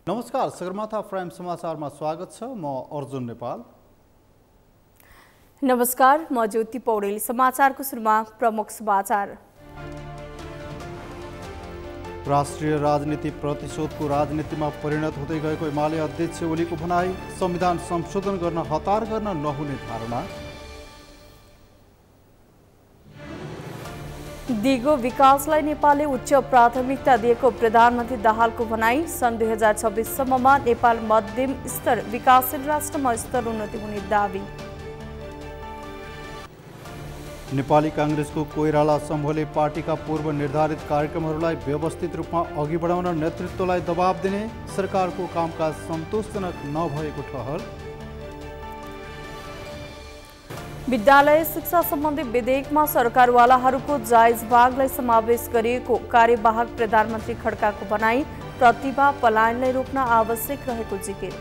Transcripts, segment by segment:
नमस्कार, सगरमाथा प्राइम समाचारमा स्वागत छ। म अर्जुन नेपाल। नमस्कार, म ज्योति पौडेल। समाचारको सुरुमा प्रमुख समाचार। राष्ट्रिय राजनीति प्रतिशोधको राजनीतिमा परिणत हुँदै गएको एमाले अध्यक्ष ओलीको भनाई। संविधान संशोधन गर्न हतार गर्न नहुने धारणा। दिगो विकासलाई नेपालले उच्च प्राथमिकता दिएको प्रधानमन्त्री दाहालको भनाई। सन् 2026 सम्ममा नेपाल मध्यम स्तर विकासशील राष्ट्रमा स्तरोन्नति हुने दावी। नेपाली कांग्रेसको कोइराला समूहले पार्टीका पूर्व निर्धारित कार्यक्रमहरूलाई व्यवस्थित रूपमा अघि बढाउन नेतृत्वलाई दबाब दिने। सरकारको कामकाज सन्तोषजनक नभएको ठहर। विद्यालय शिक्षा सम्बन्धी विधेयकमा सरकारवालाहरूको जायज भागलाई समावेश गरिएको कार्यवाहक प्रधानमन्त्री खड्काको भनाई। प्रतिभा पलायनलाई रोक्न आवश्यक रहेको जिकिर।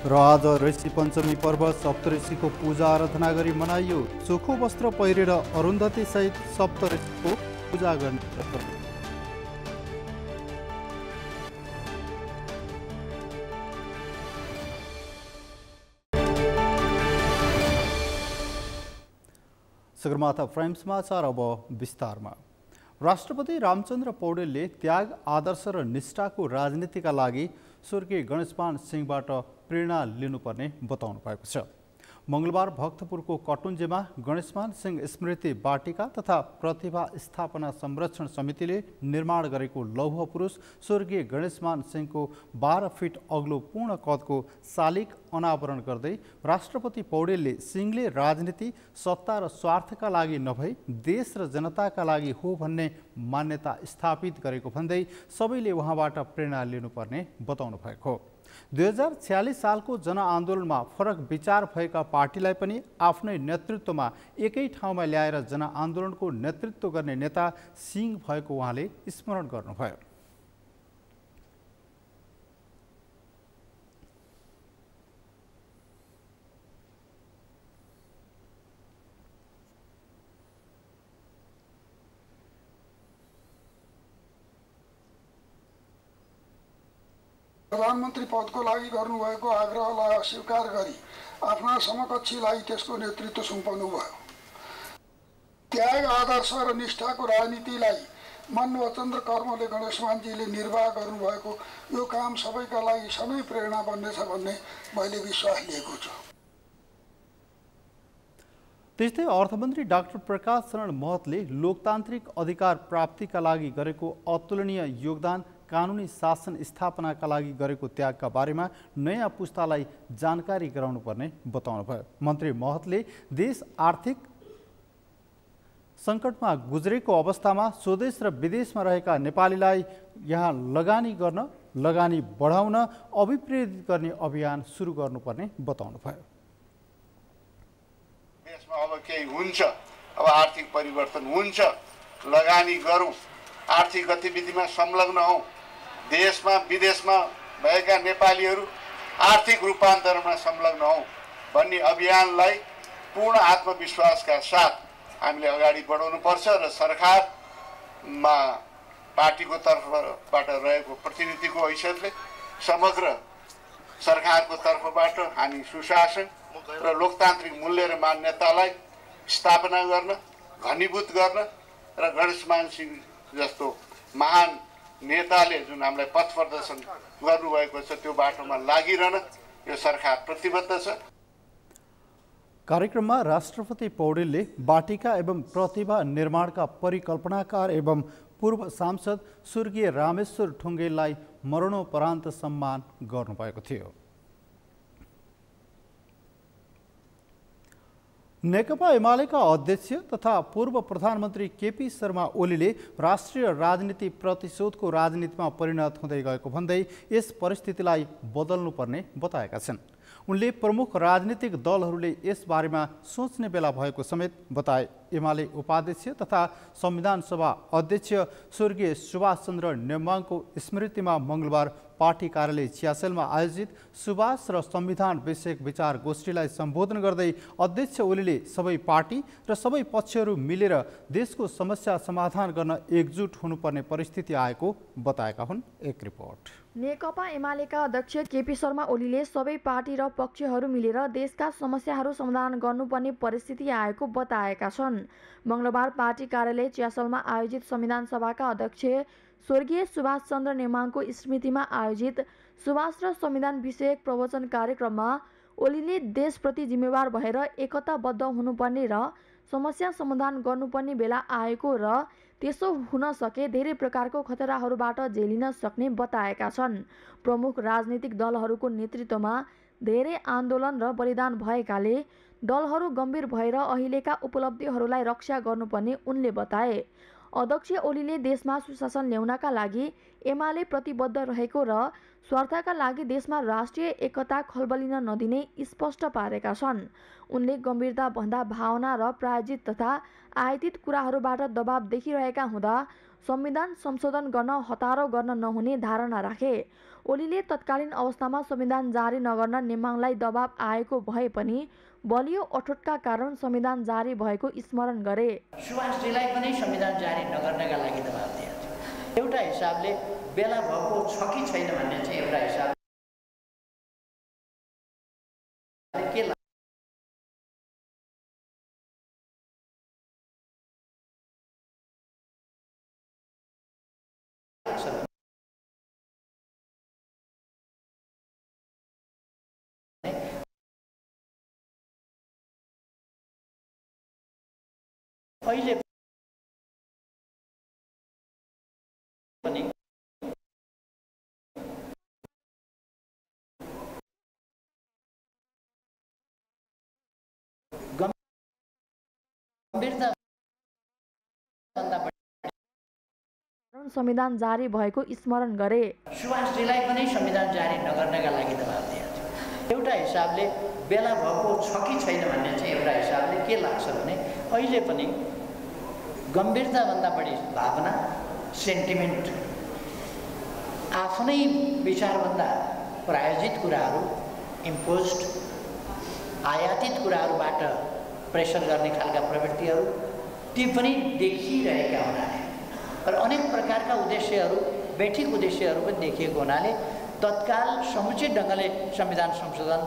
र आज ऋषि पञ्चमी पर्व सप्तऋषिको पूजा आराधना गरी मनाइयो। चोखो वस्त्र पहिरेर अरुन्धती सहित सप्तऋषिको पूजा गर्ने। सगरमाथा प्राइम समाचार अब विस्तारमा। राष्ट्रपति रामचन्द्र पौडेलले त्याग, आदर्श र निष्ठाको राजनीतिका लागि स्वर्गीय गणेशमान सिंहबाट प्रेरणा लिनुपर्ने बताउनु भएको छ। मंगलबार भक्तपुरको कटुन्जेमा गणेशमान सिंह स्मृति वाटिका तथा प्रतिभा स्थापना संरक्षण समितिले निर्माण गरेको लौह पुरुष स्वर्गीय गणेशमान सिंहको 12 फिट अग्लो पूर्ण कदको शालिग अनावरण गर्दै राष्ट्रपति पौडेलले सिंहले राजनीति सत्ता र स्वार्थका लागि नभई देश र जनताका लागि हो भन्ने मान्यता स्थापित गरेको भन्दै सबैले उहाँबाट प्रेरणा लिनुपर्ने बताउनु भएको हो। 2046 सालको जनआन्दोलनमा फरक विचार भएका पार्टीलाई पनि आफ्नै नेतृत्वमा एकै ठाउँमा ल्याएर जनआन्दोलनको नेतृत्व गर्ने नेता सिंह भएको उहाँले स्मरण गर्नुभयो। प्रधानमन्त्री पदको लागि गर्नुभएको आग्रहलाई अस्वीकार गरी आफ्ना समकक्षीलाई त्यसको नेतृत्व सुम्पाउनु भयो। त्याग, आदर्श र निष्ठाको राजनीतिलाई मन, वचन र कर्मले गणेशमानजीले निर्वाह गर्नुभएको यो काम सबैका लागि सधैँ प्रेरणा बन्नेछ भन्ने मैले विश्वास लिएको छु। त्यस्तै अर्थमन्त्री डाक्टर प्रकाश शरण महतले लोकतान्त्रिक अधिकार प्राप्तिका लागि गरेको अतुलनीय योगदान, कानुनी शासन स्थापनाका लागि गरेको त्यागका बारेमा नयाँ पुस्तालाई जानकारी गराउनुपर्ने बताउनुभयो। मन्त्री महतले देश आर्थिक सङ्कटमा गुज्रेको अवस्थामा स्वदेश र विदेशमा रहेका नेपालीलाई यहाँ लगानी बढाउन अभिप्रेरित गर्ने अभियान सुरु गर्नुपर्ने बताउनुभयो। देशमा अब केही हुन्छ, अब आर्थिक परिवर्तन हुन्छ, लगानी गरौँ, आर्थिक गतिविधिमा संलग्न हौँ, देशमा विदेशमा भएका नेपालीहरू आर्थिक रूपान्तरणमा संलग्न हौँ भन्ने अभियानलाई पूर्ण आत्मविश्वासका साथ हामीले अगाडि बढाउनुपर्छ र सरकारमा पार्टीको तर्फबाट रहेको प्रतिनिधिको हैसियतले समग्र सरकारको तर्फबाट हामी सुशासन र लोकतान्त्रिक मूल्य र मान्यतालाई स्थापना गर्न, घनीभूत गर्न र गणेशमान सिंह जस्तो महान नेताले जुन हामीलाई पथ प्रदर्शन गर्नुभएको छ त्यो बाटोमा लागिरहन यो सरकार प्रतिबद्ध छ। कार्यक्रममा राष्ट्रपति पौडेलले वाटिका एवं प्रतिभा निर्माणका परिकल्पनाकार एवं पूर्व सांसद स्वर्गीय रामेश्वर ठुङ्गेललाई मरणोपरान्त सम्मान गर्नुभएको थियो। नेकपा एमालेका अध्यक्ष तथा पूर्व प्रधानमन्त्री केपी शर्मा ओलीले राष्ट्रिय राजनीति प्रतिशोधको राजनीतिमा परिणत हुँदै गएको भन्दै यस परिस्थितिलाई बदल्नुपर्ने बताएका छन्। उनले प्रमुख राजनीतिक दलहरूले यस बारेमा सोच्ने बेला भएको समेत बताए। एमाले उपाध्यक्ष तथा संविधान सभा अध्यक्ष स्वर्गीय सुभाष चन्द्र नेमाङको स्मृतिमा मङ्गलबार पार्टी कार्यालय चियासेलमा आयोजित सुभाष र संविधान विषयक विचार गोष्ठीलाई सम्बोधन गर्दै अध्यक्ष ओलीले सबै पार्टी र सबै पक्षहरू मिलेर देशको समस्या समाधान गर्न एकजुट हुनुपर्ने परिस्थिति आएको बताएका हुन्। एक रिपोर्ट। नेकपा एमालेका अध्यक्ष केपी शर्मा ओलीले सबै पार्टी र पक्षहरू मिलेर देशका समस्याहरू समाधान गर्नुपर्ने परिस्थिति आएको बताएका छन्। मङ्गलबार पार्टी कार्यालय चियासलमा आयोजित संविधान सभाका अध्यक्ष स्वर्गीय सुभाष चन्द्र नेमाङको स्मृतिमा आयोजित सुभाष र संविधान विषयक प्रवचन कार्यक्रममा ओलीले देशप्रति जिम्मेवार भएर एकताबद्ध हुनुपर्ने र समस्या समाधान गर्नुपर्ने बेला आएको र त्यसो हुन सके धेरै प्रकारको खतराहरूबाट झेलिन सक्ने बताएका छन्। प्रमुख राजनीतिक दलहरूको नेतृत्वमा धेरै आन्दोलन र बलिदान भएकाले दलहरू गम्भीर भएर अहिलेका उपलब्धिहरूलाई रक्षा गर्नुपर्ने उनले बताए। अध्यक्ष ओलीले देशमा सुशासन ल्याउनका लागि एमाले प्रतिबद्ध रहेको र स्वार्थका लागि देशमा राष्ट्रिय एकता खलबलिन नदिने स्पष्ट पारेका छन्। उनले गम्भीरता भन्दा भावना र प्रायोजित तथा आयातित कुराहरूबाट दबाब देखिरहेका हुँदा संविधान संशोधन गर्न हतारो गर्न नहुने धारणा राखे। ओलीले तत्कालीन अवस्थामा संविधान जारी नगर्न नेमाङलाई दबाब आएको भए पनि बलियो अठोटका कारण संविधान जारी भएको स्मरण गरे। सुभाषजीलाई पनि संविधान जारी नगर्नका लागि दबाब दिएको एउटा हिसाबले बेला भएको छ कि छैन भन्ने चाहिँ एउटा हिसाब के अहिले पनि गम्भीरता संविधान जारी भएको स्मरण गरे। सुभाषजीलाई पनि संविधान जारी नगर्नका लागि दबाब दिएको एउटा हिसाबले बेला भएको छ कि छैन भन्ने चाहिँ एउटा हिसाबले के लाग्छ भने अहिले पनि गम्भीरताभन्दा बढी भावना सेन्टिमेन्ट आफ्नै विचारभन्दा प्रायोजित कुराहरू इम्पोज्ड आयातित कुराहरूबाट प्रेसर गर्ने खालका प्रवृत्तिहरू ती पनि देखिरहेका हुनाले र अनेक प्रकारका उद्देश्यहरू बैठिक उद्देश्यहरू पनि देखिएको हुनाले तत्काल समुचित ढङ्गले संविधान संशोधन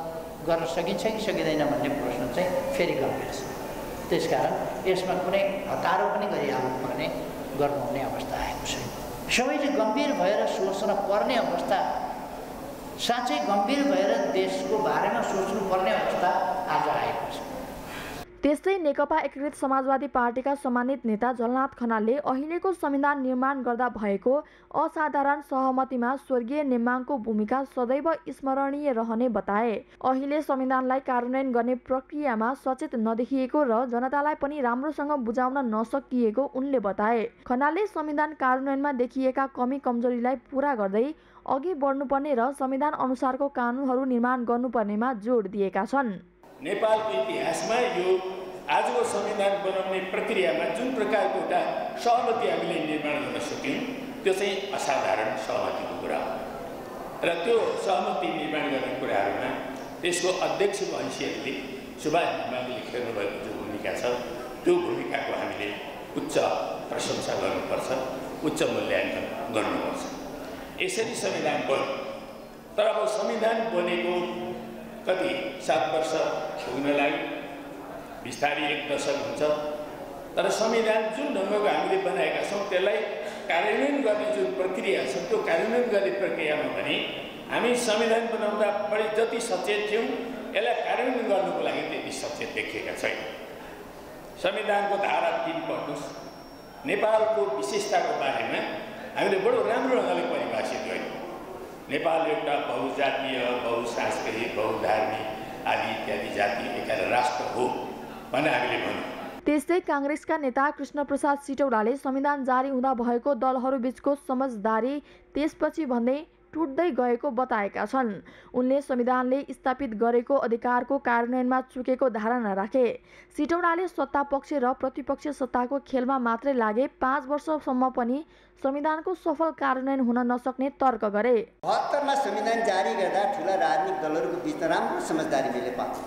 गर्न सकिन्छ कि सकिँदैन भन्ने प्रश्न चाहिँ फेरि गम्भीर छ। त्यसकारण यसमा कुनै हतारो पनि गरिहाल्नुपर्ने गर्नुहुने अवस्था आएको छैन। सबैले गम्भीर भएर सोच्न पर्ने अवस्था साँच्चै गम्भीर भएर देशको बारेमा सोच्नुपर्ने अवस्था आज आएको छ। त्यस्तै नेकपा एकीकृत समाजवादी पार्टीका सम्मानित नेता झलनाथ खनालले अहिलेको संविधान निर्माण गर्दा भएको असाधारण सहमतिमा स्वर्गीय नेमाङको भूमिका सदैव स्मरणीय रहने बताए। अहिले संविधानलाई कार्यान्वयन गर्ने प्रक्रियामा सचेत नदेखिएको र जनतालाई पनि राम्रोसँग बुझाउन नसकिएको उनले बताए। खनालले संविधान कार्यान्वयनमा देखिएका कमी कमजोरीलाई पूरा गर्दै अघि बढ्नुपर्ने र संविधान अनुसारको कानुनहरू निर्माण गर्नुपर्नेमा जोड दिएका छन्। नेपालको इतिहासमा यो आजको संविधान बनाउने प्रक्रियामा जुन प्रकारको एउटा सहमति हामीले निर्माण गर्न सक्यौँ त्यो चाहिँ असाधारण सहमतिको कुरा हो र त्यो सहमति निर्माण गर्ने कुराहरूमा त्यसको अध्यक्षको हैसियतले सुभाष नेमाङले खेल्नुभएको जो भूमिका छ त्यो भूमिकाको हामीले उच्च प्रशंसा गर्नुपर्छ, उच्च मूल्याङ्कन गर्नुपर्छ। यसरी संविधान बन्यो। तर अब संविधान बनेको कति 7 वर्ष पुग्न लाग्यो, बिस्तारै 1 दशक हुन्छ। तर संविधान जुन ढङ्गको हामीले बनाएका छौँ त्यसलाई कार्यान्वयन गर्ने जुन प्रक्रिया छ त्यो कार्यान्वयन गर्ने प्रक्रियामा पनि हामी संविधान बनाउँदा बढी जति सचेत थियौँ यसलाई कार्यान्वयन गर्नुको लागि त्यति सचेत देखिएका छैन। संविधानको धारा 3 पढ्नुहोस्, नेपालको विशेषताको बारेमा हामीले बडो राम्रो ढङ्गले परिभाषित गर्यौँ। नेपाल एउटा बहुजातीय, बहुसांस्कृतिक, बहुधार्मिक आदि इत्यादि जाति एकाएर राष्ट्र हो भनेर हामीले भन्यौँ। त्यस्तै काङ्ग्रेसका नेता कृष्णप्रसाद सिटौलाले संविधान जारी हुँदा भएको दलहरू बीचको समझदारी त्यसपछि भन्दै टुट्दै गएको बताएका छन्। उनले संविधानले स्थापित गरेको अधिकारको कार्यान्वयनमा चुकेको धारणा राखे। सिटौडाले सत्ता पक्ष र प्रतिपक्ष सत्ताको खेलमा मात्रै लागे 5 वर्षसम्म पनि संविधानको सफल कार्यान्वयन हुन नसक्ने तर्क गरे। 72 मा संविधान जारी गर्दा ठुला राजनीतिक दलहरूको बिचमा राम्रो समझदारी मिले पाउँछ।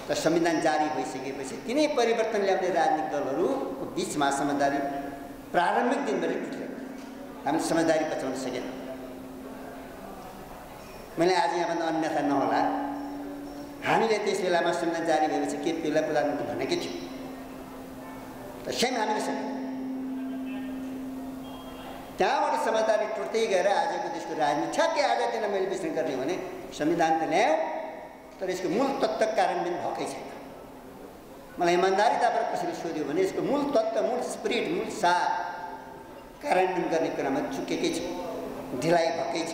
तर संविधान जारी भइसकेपछि तिनै परिवर्तन ल्याउने राजनीतिक दलहरूको बिचमा समझदारी प्रारम्भिक दिनबाटै टुट्यो। हामीले समझदारी बचाउन सकेन। मैले आज यहाँभन्दा अन्यथा नहोला, हामीले त्यस बेलामा संविधान जारी भएपछि केपीलाई प्रधानमन्त्री भनेकै थियो, तर सेम हामीले सकेन। त्यहाँबाट समझदारी टुट्दै गएर आजको देशको राजनीति ठ्याक्कै आज दिन मैले विश्लेषण गर्ने भने संविधान त ल्यायो, तर यसको मूल तत्त्व कार्यान्वयन भएकै छैन। मलाई इमान्दारिताबाट कसैले सोध्यो भने यसको मूल तत्त्व, मूल स्पिरिट, मूल सार कार्यान्वयन गर्ने कुरामा चुकेकै छ, ढिलाइ भएकै छ।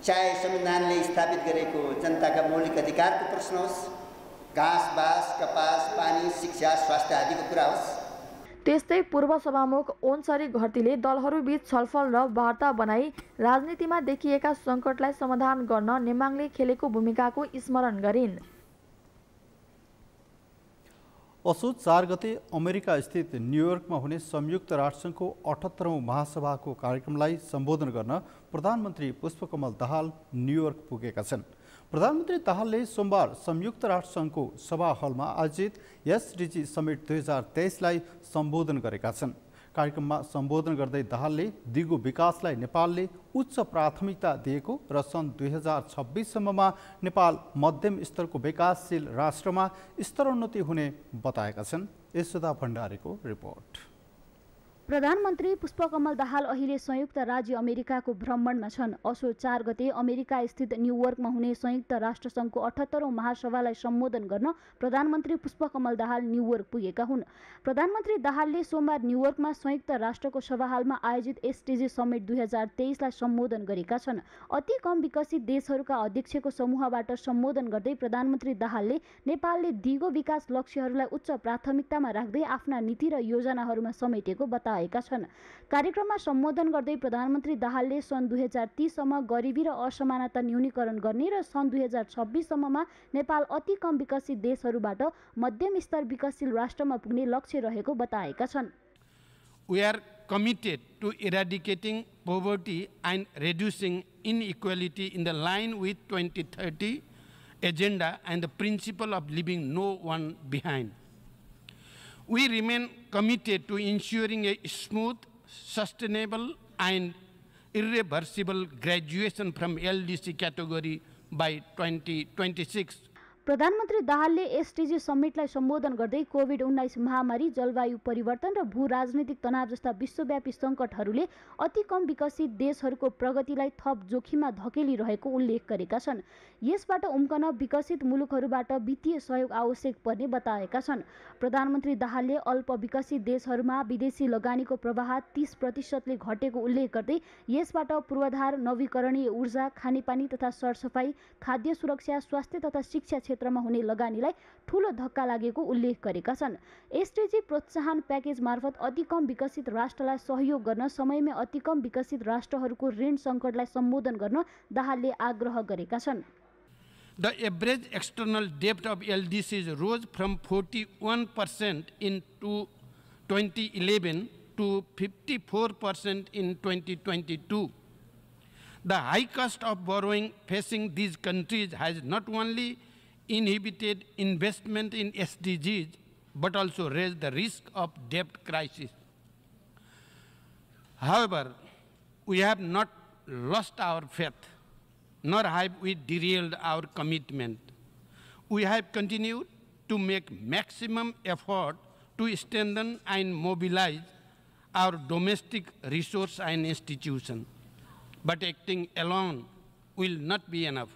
चाहे संविधानले स्थापित गरेको जनताका मौलिक अधिकारको प्रश्न होस्, घाँस बाँस कपास पानी शिक्षा स्वास्थ्य आदिको कुरा होस्। त्यस्तै पूर्व सभामुख ओन्सरी घरतीले दलहरूबीच छलफल र वार्ता बनाई राजनीतिमा देखिएका सङ्कटलाई समाधान गर्न नेमाङले खेलेको भूमिकाको स्मरण गरिन्। असोज 4 गते अमेरिका स्थित न्युयोर्कमा हुने संयुक्त राष्ट्रसङ्घको 78औं महासभाको कार्यक्रमलाई सम्बोधन गर्न प्रधानमन्त्री पुष्पकमल दाहाल न्युयोर्क पुगेका छन्। प्रधानमन्त्री दाहालले सोमबार संयुक्त राष्ट्रसङ्घको सभा हलमा आयोजित एसडिजी समिट 2023लाई सम्बोधन गरेका छन्। कार्यक्रममा सम्बोधन गर्दै दाहालले दिगो विकासलाई नेपालले उच्च प्राथमिकता दिएको र सन् 2026सम्ममा नेपाल मध्यम स्तरको विकासशील राष्ट्रमा स्तरोन्नति हुने बताएका छन्। यशोदा भण्डारीको रिपोर्ट। प्रधानमन्त्री पुष्पकमल दाहाल अहिले संयुक्त राज्य अमेरिकाको भ्रमणमा छन्। असोज 4 गते अमेरिका स्थित न्युयोर्कमा हुने संयुक्त राष्ट्रसङ्घको 78औं महासभालाई सम्बोधन गर्न प्रधानमन्त्री पुष्पकमल दाहाल न्युयोर्क पुगेका हुन्। प्रधानमन्त्री दाहालले सोमबार न्युयोर्कमा संयुक्त राष्ट्रको सभाहालमा आयोजित एसडिजी समिट 2023लाई सम्बोधन गरेका छन्। अति कम विकसित देशहरूका अध्यक्षको समूहबाट सम्बोधन गर्दै प्रधानमन्त्री दाहालले नेपालले दिगो विकास लक्ष्यहरूलाई उच्च प्राथमिकतामा राख्दै आफ्ना नीति र योजनाहरूमा समेटेको बताए। कार्यक्रममा सम्बोधन गर्दै प्रधानमन्त्री दाहालले सन् 2030सम्म गरिबी र असमानता न्यूनीकरण गर्ने र सन् 2026सम्ममा नेपाल अति कम विकसित देशहरूबाट मध्यम स्तर विकसशील राष्ट्रमा पुग्ने लक्ष्य रहेको बताएका छन्। We are committed to eradicating poverty and reducing inequality in the line with 2030 agenda and the principle of leaving no one behind. We remain committed to ensuring a smooth, sustainable and irreversible graduation from LDC category by 2026. प्रधानमन्त्री दाहालले SDG समिटलाई सम्बोधन गर्दै COVID-19 महामारी, जलवायु परिवर्तन र भू राजनीतिक तनाव जस्ता विश्वव्यापी सङ्कटहरूले अति कम विकसित देशहरूको प्रगतिलाई थप जोखिममा धकेलिरहेको उल्लेख गरेका छन्। यसबाट उम्कन विकसित मुलुकहरूबाट वित्तीय सहयोग आवश्यक पर्ने बताएका छन्। प्रधानमन्त्री दाहालले अल्प विकसित देशहरूमा विदेशी लगानीको प्रवाह 30% घटेको उल्लेख गर्दै यसबाट पूर्वाधार, नवीकरणीय ऊर्जा, खानेपानी तथा सरसफाई, खाद्य सुरक्षा, स्वास्थ्य तथा शिक्षा क्षेत्रमा हुने लगानीलाई ठूलो धक्का लागेको उल्लेख गरेका छन्। एसडिजी प्रोत्साहन प्याकेज मार्फत अति कम विकसित राष्ट्रलाई सहयोग गर्न समयमै अति कम विकसित राष्ट्रहरूको ऋण सङ्कटलाई सम्बोधन गर्न दाहालले आग्रह गरेका छन्। The average external debt of LDCs rose from 41% in 2011 to 54% in 2022. The high cost of borrowing facing these countries has not only inhibited investment in SDGs, but also raised the risk of debt crisis. However, we have not lost our faith, nor have we derailed our commitment. We have continued to make maximum effort to strengthen and mobilize our domestic resource and institutions. But acting alone will not be enough.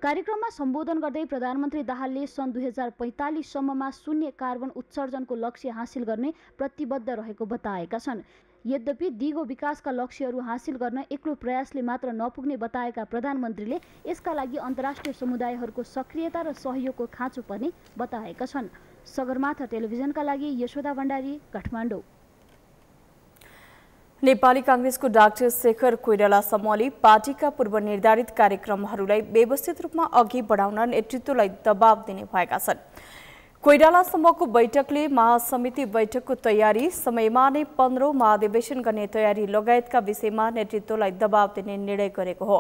कार्यक्रममा सम्बोधन गर्दै प्रधानमन्त्री दाहालले सन् 2045 सम्ममा शून्य carbon उत्सर्जनको लक्ष्य हासिल गर्ने प्रतिबद्ध रहेको बताएका छन्। यद्यपि दिगो विकासका लक्ष्यहरू हासिल गर्न एक्लो प्रयासले मात्र नपुग्ने बताएका प्रधानमन्त्रीले यसका लागि अन्तर्राष्ट्रिय समुदायहरूको सक्रियता र सहयोगको खाँचो पर्ने बताएका छन्। सगरमाथा टेलिभिजनका लागि यशोदा भण्डारी, काठमाडौँ। नेपाली कांग्रेसको डाक्टर शेखर कोइराला समूहले पार्टीका पूर्व निर्धारित कार्यक्रमहरूलाई व्यवस्थित रूपमा अघि बढाउन नेतृत्वलाई दबाव दिने भएका छन्। कोइराला समूहको बैठकले महासमिति बैठकको तयारी, समयमा नै 15औं महाधिवेशन गर्ने तयारी लगायतका विषयमा नेतृत्वलाई दबाव दिने निर्णय गरेको हो।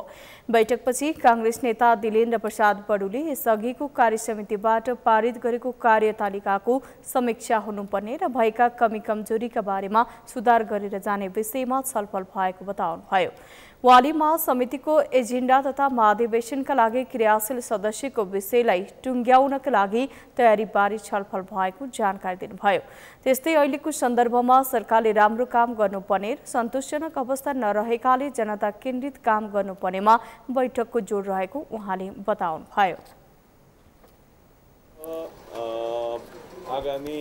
बैठकपछि कांग्रेस नेता दिलेन्द्र प्रसाद बडुले यसअघिको कार्यसमितिबाट पारित गरेको कार्यतालिकाको समीक्षा हुनुपर्ने र भएका कमी कमजोरीका बारेमा सुधार गरेर जाने विषयमा छलफल भएको बताउनुभयो। वहाँले महासमितिको एजेन्डा तथा महाधिवेशनका लागि क्रियाशील सदस्यको विषयलाई टुङ्ग्याउनका लागि तयारीबारे छलफल भएको जानकारी दिनुभयो। त्यस्तै अहिलेको सन्दर्भमा सरकारले राम्रो काम गर्नुपर्ने र सन्तोषजनक अवस्था नरहेकाले जनता केन्द्रित काम गर्नुपर्नेमा बैठकको जोड रहेको उहाँले बताउनुभयो। आगामी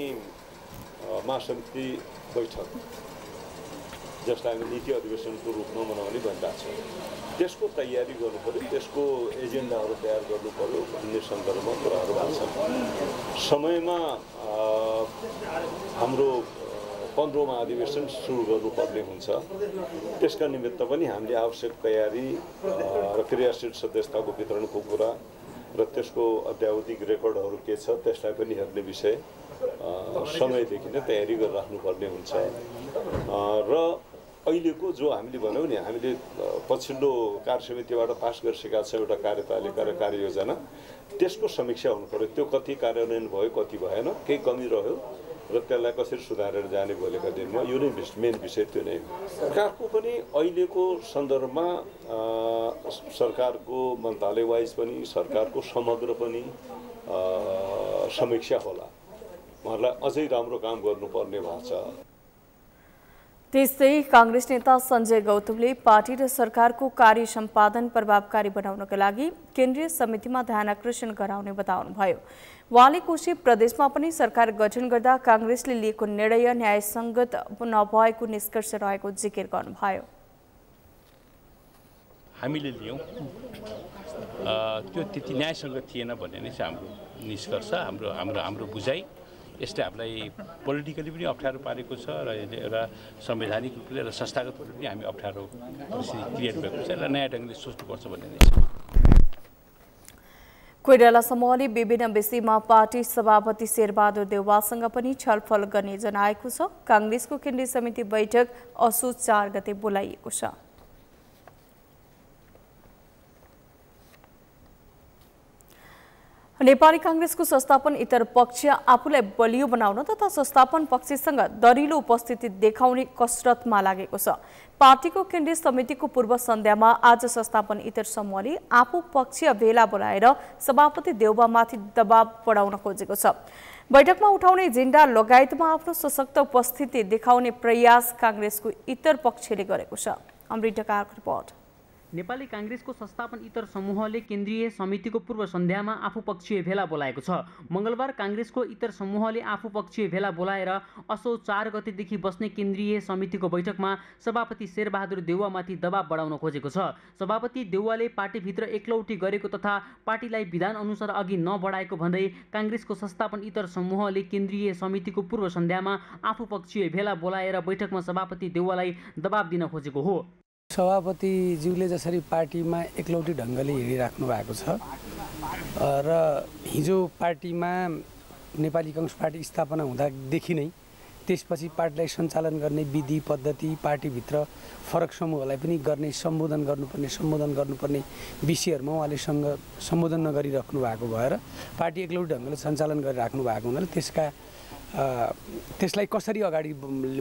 महासमिति बैठक जसलाई हामी नीति अधिवेशनको रूपमा मनाउने भनिरहेको छौँ, त्यसको तयारी गर्नु पर्यो, त्यसको एजेन्डाहरू तयार गर्नु पर्यो भन्ने सन्दर्भमा कुराहरू भएको छन्। समयमा हाम्रो 15औं महाधिवेशन सुरु गर्नुपर्ने हुन्छ। त्यसका निमित्त पनि हामीले आवश्यक तयारी र क्रियाशील सदस्यताको वितरणको कुरा र त्यसको अध्यावधिक रेकर्डहरू के छ त्यसलाई पनि हेर्ने विषय समयदेखि नै तयारी गरिराख्नुपर्ने हुन्छ। र अहिलेको जो हामीले भनौँ नि, हामीले पछिल्लो कार्यसमितिबाट पास गरिसकेका छौँ एउटा कार्यतालिका र कार्ययोजना, त्यसको समीक्षा हुनु पर्यो। त्यो कति कार्यान्वयन भयो, कति भएन, केही कमी रह्यो र त्यसलाई कसरी सुधारेर जाने भोलिका दिनमा, यो नै मेन विषय त्यो नै हो। सरकारको पनि अहिलेको सन्दर्भमा सरकारको मन्त्रालय वाइज पनि सरकारको समग्र पनि समीक्षा होला। उहाँहरूलाई अझै राम्रो काम गर्नुपर्ने भएको छ। त्यस्तै कांग्रेस नेता सञ्जय गौतमले पार्टी र सरकारको कार्य सम्पादन प्रभावकारी बनाउनका लागि केन्द्रीय समितिमा ध्यानाकर्षण गराउने बताउनुभयो। वहाँले कोशी प्रदेशमा पनि सरकार गठन गर्दा कांग्रेसले लिएको निर्णय न्यायसङ्गत नभएको निष्कर्ष रहेको जिकिर गर्नुभयो। हामीले लियौँ त्यो त्यति न्यायसङ्गत थिएन भन्ने नै चाहिँ हाम्रो निष्कर्ष, हाम्रो बुझाइ। यसले हामीलाई पोलिटिकली पनि अप्ठ्यारो पारेको छ र एउटा संवैधानिक रूपले र संस्थागत रूपले पनि हामी अप्ठ्यारो परिस्थिति क्रिएट भएको छ र नयाँ ढङ्गले सोच्नुपर्छ भन्ने नै छ। कोइराला समूहले विभिन्न विषयमा पार्टी सभापति शेरबहादुर देउवासँग पनि छलफल गर्ने जनाएको छ। कांग्रेसको केन्द्रीय समिति बैठक असोज 4 गते बोलाइएको छ। नेपाली कांग्रेसको संस्थापन इतर पक्ष आफूलाई बलियो बनाउन तथा संस्थापन पक्षसँग दरिलो उपस्थिति देखाउने कसरतमा लागेको छ। पार्टीको केन्द्रीय समितिको पूर्व सन्ध्यामा आज संस्थापन इतर समूहले आफू पक्षीय भेला बोलाएर सभापति देउवामाथि दबाव बढाउन खोजेको छ। बैठकमा उठाउने एजेन्डा लगायतमा आफ्नो सशक्त उपस्थिति देखाउने प्रयास कांग्रेसको इतर पक्षले गरेको छ। अमृतकारको रिपोर्ट। नेपाली कांग्रेसको संस्थापन इतर समूहले केन्द्रीय समितिको पूर्व सन्ध्यामा आफू पक्षीय भेला बोलाएको छ। मंगलबार कांग्रेसको इतर समूहले आफू पक्षीय भेला बोलाएर असोज 4 गतेदेखि बस्ने केन्द्रीय समितिको बैठकमा सभापति शेरबहादुर देउवामाथि दबाव बढाउन खोजेको छ। सभापति देउवाले पार्टीभित्र एकलौटी गरेको तथा पार्टीलाई विधान अनुसार अघि नबढाएको भन्दै कांग्रेसको संस्थापन इतर समूहले केन्द्रीय समितिको पूर्व सन्ध्यामा आफू पक्षीय भेला बोलाएर बैठकमा सभापति देउवालाई दबाव दिन खोजेको हो। सभापतिज्यूले जसरी पार्टीमा एकलौटी ढङ्गले हिँडिराख्नु भएको छ र हिजो पार्टीमा नेपाली कांग्रेस पार्टी स्थापना हुँदादेखि नै त्यसपछि पार्टीलाई सञ्चालन गर्ने विधि पद्धति, पार्टीभित्र फरक समूहलाई पनि गर्ने सम्बोधन गर्नुपर्ने विषयहरूमा उहाँले सम्बोधन नगरिराख्नु भएको भएर पार्टी एकलौटी ढङ्गले सञ्चालन गरिराख्नु भएको हुनाले त्यसलाई कसरी अगाडि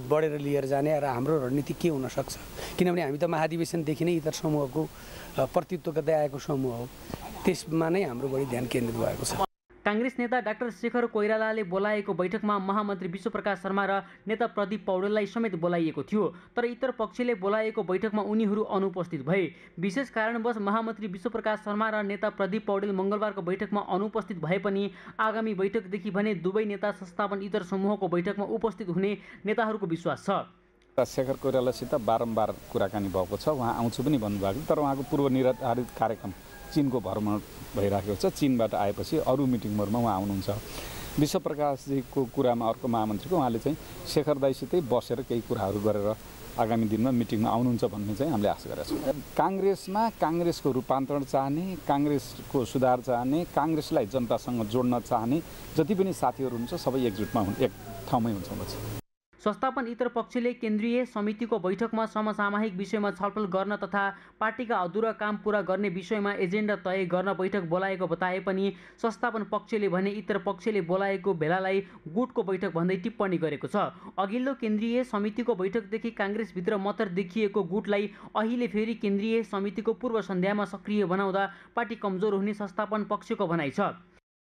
बढेर लिएर जाने र हाम्रो रणनीति के हुन सक्छ, किनभने हामी त महाधिवेशनदेखि नै इतर समूहको प्रतित्व गर्दै आएको समूह हो, त्यसमा नै हाम्रो बढी ध्यान केन्द्रित भएको छ। कांग्रेस नेता डाक्टर शेखर कोइरालाले बोलाएको बैठकमा महामन्त्री विश्वप्रकाश शर्मा र नेता प्रदीप पौडेललाई समेत बोलाइएको थियो, तर इतर पक्षले बोलाएको बैठकमा उनीहरू अनुपस्थित भए। विशेष कारणवश महामन्त्री विश्वप्रकाश शर्मा र नेता प्रदीप पौडेल मंगलबारको बैठकमा अनुपस्थित भए पनि आगामी बैठकदेखि भने दुवै नेता संस्थापन इतर समूहको बैठकमा उपस्थित हुने नेताहरूको विश्वास छ। शेखर कोइरालासित बारम्बार कुराकानी भएको छ, उहाँ आउँछु पनि भन्नुभएको, तर उहाँको पूर्व निर्धारित कार्यक्रम चीनको भ्रमण भइरहेको छ। चीनबाट आएपछि अरू मिटिङहरूमा उहाँ आउनुहुन्छ। विश्वप्रकाशजीको कुरामा अर्को महामन्त्रीको उहाँले चाहिँ शेखर दाइसितै बसेर केही कुराहरू गरेर आगामी दिनमा मिटिङमा आउनुहुन्छ भन्ने चाहिँ हामीले आशा गरेका छौँ। काङ्ग्रेसमा काङ्ग्रेसको रूपान्तरण चाहने, काङ्ग्रेसको सुधार चाहने, काङ्ग्रेसलाई जनतासँग जोड्न चाहने जति पनि साथीहरू हुनुहुन्छ सबै एकजुटमा एक ठाउँमै हुन्छ। संस्थापन इतर पक्षले केन्द्रीय समितिको बैठकमा समसामयिक विषयमा छलफल गर्न तथा पार्टीका अधुरा काम पूरा गर्ने विषयमा एजेन्डा तय गर्न बैठक बोलाएको बताए पनि संस्थापन पक्षले भने इतर पक्षले बोलाएको भेलालाई गुटको बैठक भन्दै टिप्पणी गरेको छ। अघिल्लो केन्द्रीय समितिको बैठकदेखि काङ्ग्रेसभित्र मतर देखिएको गुटलाई अहिले फेरि केन्द्रीय समितिको पूर्व सन्ध्यामा सक्रिय बनाउँदा पार्टी कमजोर हुने संस्थापन पक्षको भनाइ छ।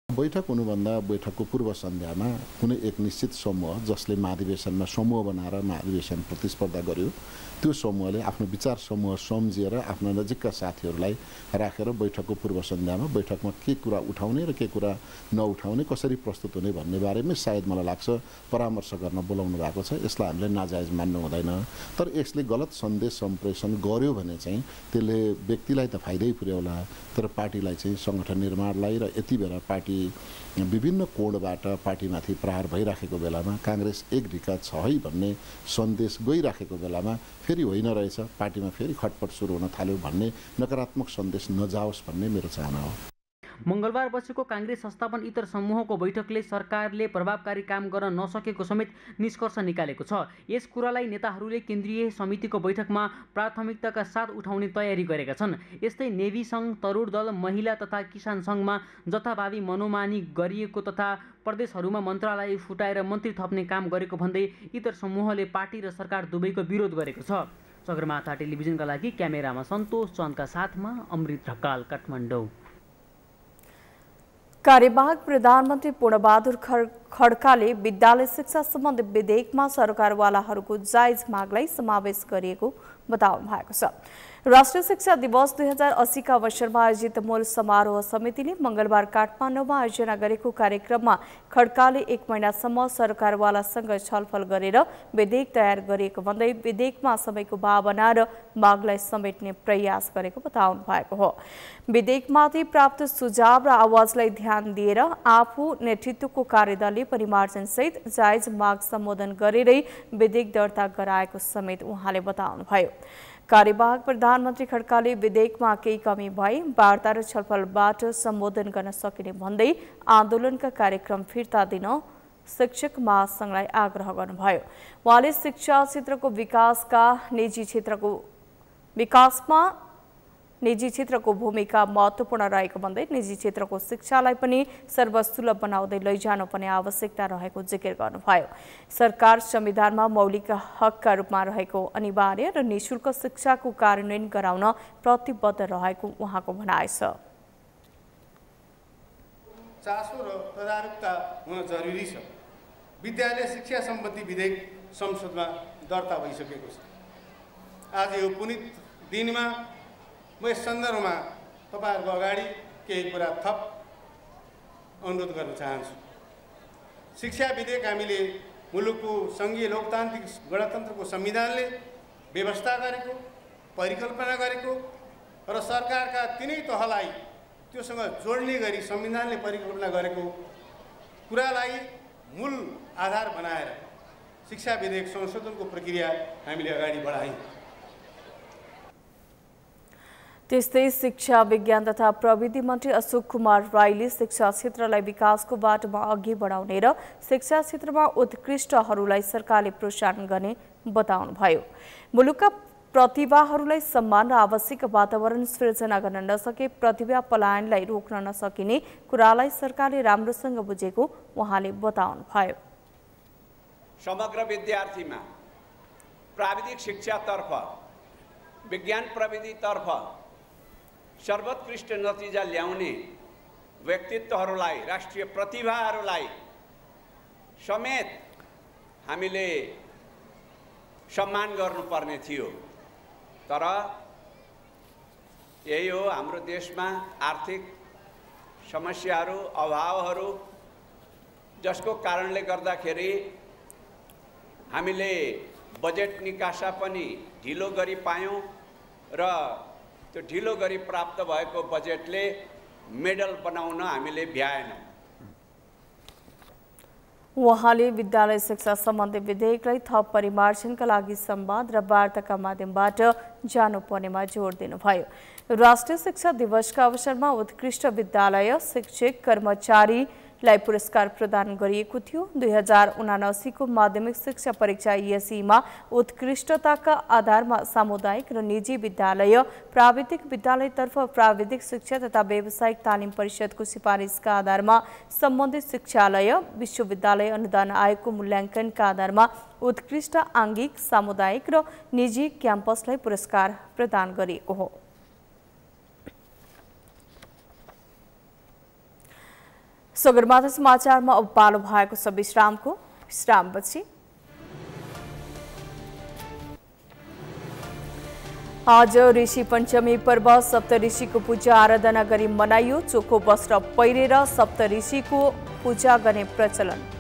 बैठक हुनुभन्दा बैठकको पूर्व सन्ध्यामा कुनै एक निश्चित समूह जसले महाधिवेशनमा समूह बनाएर महाधिवेशन प्रतिस्पर्धा गर्यो त्यो समूहले आफ्नो विचार समूह सम्झिएर आफ्ना नजिकका साथीहरूलाई राखेर बैठकको पूर्व सन्ध्यामा बैठकमा के कुरा उठाउने र के कुरा नउठाउने कसरी प्रस्तुत हुने भन्ने बारेमा सायद मलाई लाग्छ परामर्श गर्न बोलाउनु भएको छ। यसलाई हामीले नाजायज मान्नु हुँदैन। तर यसले गलत सन्देश सम्प्रेषण गर्यो भने चाहिँ त्यसले व्यक्तिलाई त फाइदै पुर्याउला तर पार्टीलाई चाहिँ सङ्गठन निर्माणलाई र यति बेला पार्टी विभिन्न कोणबाट पार्टीमाथि प्रहार भइराखेको बेलामा काङ्ग्रेस एक ढिका छ है भन्ने सन्देश गइराखेको बेलामा फेरि होइन रहेछ पार्टीमा फेरि खटपट सुरु हुन थाल्यो भन्ने नकारात्मक सन्देश नजाओस् भन्ने मेरो चाहना हो। मङ्गलबार बसेको काङ्ग्रेस संस्थापन इतर समूहको बैठकले सरकारले प्रभावकारी काम गर्न नसकेको समेत निष्कर्ष निकालेको छ। यस कुरालाई नेताहरूले केन्द्रीय समितिको बैठकमा प्राथमिकताका साथ उठाउने तयारी गरेका छन्। यस्तै नेभी सङ्घ, तरुण दल, महिला तथा किसान सङ्घमा जथाभावी मनोमानी गरिएको तथा प्रदेशहरूमा मन्त्रालय फुटाएर मन्त्री थप्ने काम गरेको भन्दै इतर समूहले पार्टी र सरकार दुवैको विरोध गरेको छ। सगरमाथा टेलिभिजनका लागि क्यामेरामा सन्तोष चन्दका साथमा अमृत ढकाल, काठमाडौँ। कार्यवाहक प्रधानमन्त्री पूर्णबहादुर खड्काले विद्यालय शिक्षा सम्बन्धी विधेयकमा सरकारवालाहरूको जायज मागलाई समावेश गरिएको बताउनु भएको छ। राष्ट्रिय शिक्षा दिवस 2080 का अवसरमा आयोजित मूल समारोह समितिले मङ्गलबार काठमाडौँमा आयोजना गरेको कार्यक्रममा खड्काले 1 महिनासम्म सरकारवालासँग छलफल गरेर विधेयक तयार गरिएको भन्दै विधेयकमा सबैको भावना र मागलाई समेट्ने प्रयास गरेको बताउनु भएको हो। विधेयकमाथि प्राप्त सुझाव र आवाजलाई ध्यान दिएर आफू नेतृत्वको कार्यदलले परिमार्जनसहित जायज माग सम्बोधन गरेरै विधेयक दर्ता गराएको समेत उहाँले बताउनुभयो। कार्यवाहक प्रधानमन्त्री खड्काले विधेयकमा केही कमी भए वार्ता र छलफलबाट सम्बोधन गर्न सकिने भन्दै आन्दोलनका कार्यक्रम फिर्ता दिन शिक्षक महासंघलाई आग्रह गर्नुभयो। उहाँले शिक्षा क्षेत्रको विकासमा निजी क्षेत्रको भूमिका महत्त्वपूर्ण रहेको भन्दै निजी क्षेत्रको शिक्षालाई पनि सर्वसुलभ बनाउँदै लैजानुपर्ने आवश्यकता रहेको जिकिर गर्नुभयो। सरकार संविधानमा मौलिक हकका रूपमा रहेको अनिवार्य र निःशुल्क शिक्षाको कार्यान्वयन गराउन प्रतिबद्ध रहेको उहाँको भनाइ छ। चासो र तदारुकता हुन जरुरी छ। विद्यालय शिक्षा सम्बन्धी विधेयक संसदमा दर्ता भइसकेको छ। आज यो पुनित दिनमा म यस सन्दर्भमा तपाईहरुको अगाडि केही कुरा थप अनुरोध गर्न चाहन्छु। शिक्षा विधेयक हामीले मुलुकको संघीय लोकतान्त्रिक गणतन्त्रको संविधानले व्यवस्था गरेको, परिकल्पना गरेको र सरकारका तिनै तहलाई त्योसँग जोड्ने गरी संविधानले परिकल्पना गरेको कुरालाई मूल आधार बनाएर शिक्षा विधेयक संशोधनको प्रक्रिया हामीले अगाडि बढायौं। त्यस्तै शिक्षा विज्ञान तथा प्रविधि मन्त्री अशोक कुमार राईले शिक्षा क्षेत्रलाई विकासको बाटोमा अघि बढाउने र शिक्षा क्षेत्रमा उत्कृष्टहरूलाई सरकारले प्रोत्साहन गर्ने बताउनुभयो। मुलुकका प्रतिभाहरूलाई सम्मान र आवश्यक वातावरण सृजना गर्न नसके प्रतिभा पलायनलाई रोक्न नसकिने कुरालाई सरकारले राम्रोसँग बुझेको उहाँले बताउनुभयो। समग्र विद्यार्थीमा प्राविधिक शिक्षातर्फ, विज्ञान प्रविधितर्फ सर्वोत्कृष्ट नतिजा ल्याउने व्यक्तित्वहरूलाई, राष्ट्रिय प्रतिभाहरूलाई समेत हामीले सम्मान गर्नुपर्ने थियो। तर यही हो, हाम्रो देशमा आर्थिक समस्याहरू, अभावहरू, जसको कारणले गर्दाखेरि हामीले बजेट निकासा पनि ढिलो गरी पायौं र त्यो ढिलो गरी प्राप्त भएको बजेटले मेडल बनाउन हामीले भ्याएनौं। उहाँले विद्यालय शिक्षा सम्बन्धी विधेयकलाई थप परिमार्जनका लागि संवाद र वार्ताका माध्यमबाट जानुपर्नेमा जोड दिनुभयो। राष्ट्रिय शिक्षा दिवसका अवसरमा उत्कृष्ट विद्यालय शिक्षक कर्मचारीलाई पुरस्कार प्रदान गरिएको थियो। 2079 को माध्यमिक शिक्षा परीक्षा ESEमा उत्कृष्टताका आधारमा सामुदायिक र निजी विद्यालय, प्राविधिक विद्यालयतर्फ प्राविधिक शिक्षा तथा व्यावसायिक तालिम परिषदको सिफारिसका आधारमा सम्बन्धित शिक्षालय, विश्वविद्यालय अनुदान आयोगको मूल्याङ्कनका आधारमा उत्कृष्ट आङ्गिक, सामुदायिक र निजी क्याम्पसलाई पुरस्कार प्रदान गरिएको हो। सगरमाथा समाचारमा अब पालो भएको छ विश्रामको। विश्रामपछि आज ऋषि पञ्चमी पर्व सप्तऋषिको पूजा आराधना गरी मनाइयो। चोखो वस्त्र पहिरेर सप्तऋषिको पूजा गर्ने प्रचलन।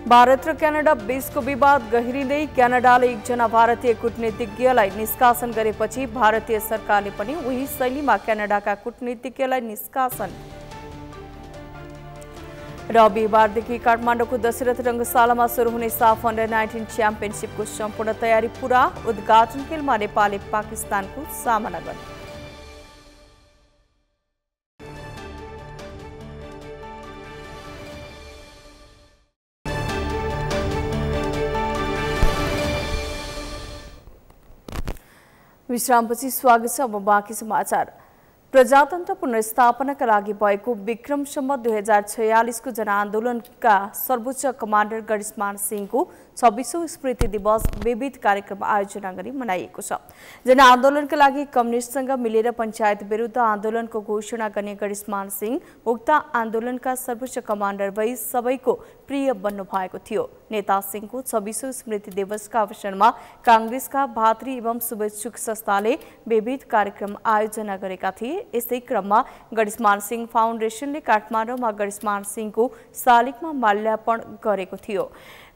भारत र क्यानाडा बीचको विवाद गहिरिँदै क्यानाडाले एकजना भारतीय कूटनीतिज्ञलाई निष्कासन गरेपछि भारतीय सरकारले पनि उही शैलीमा क्यानाडाका कूटनीतिज्ञलाई निष्कासन। र बिहिबारदेखि काठमाडौँको दशरथ रङ्गशालामा सुरु हुने साफ अन्डर-19 च्याम्पियनसिपको सम्पूर्ण तयारी पूरा। उद्घाटन खेलमा नेपालले पाकिस्तानको सामना गर्यो। विश्रामपछि स्वागत छ। अब बाँकी समाचार। प्रजातन्त्र पुनर्स्थापनाका लागि भएको विक्रम सम्वत 2046 को जनआन्दोलनका सर्वोच्च कमान्डर गणेशमान सिंहको 26औं स्मृति दिवस विविध कार्यक्रम आयोजना गरी मनाइएको छ। जनआन्दोलनका लागि कम्युनिस्टसँग मिलेर पञ्चायत विरुद्ध आन्दोलनको घोषणा गर्ने गणेशमान सिंह उक्त आन्दोलनका सर्वोच्च कमान्डर भई सबैको प्रिय बन्नु भएको थियो। नेता सिंहको 26औं स्मृति दिवसका अवसरमा कांग्रेसका भातृ एवं शुभेच्छुक संस्थाले विविध कार्यक्रम आयोजना गरेका थिए। यसै क्रममा गणेशमान सिंह फाउन्डेसनले काठमाडौँमा गणेशमान सिंहको शालिगमा माल्यार्पण गरेको थियो।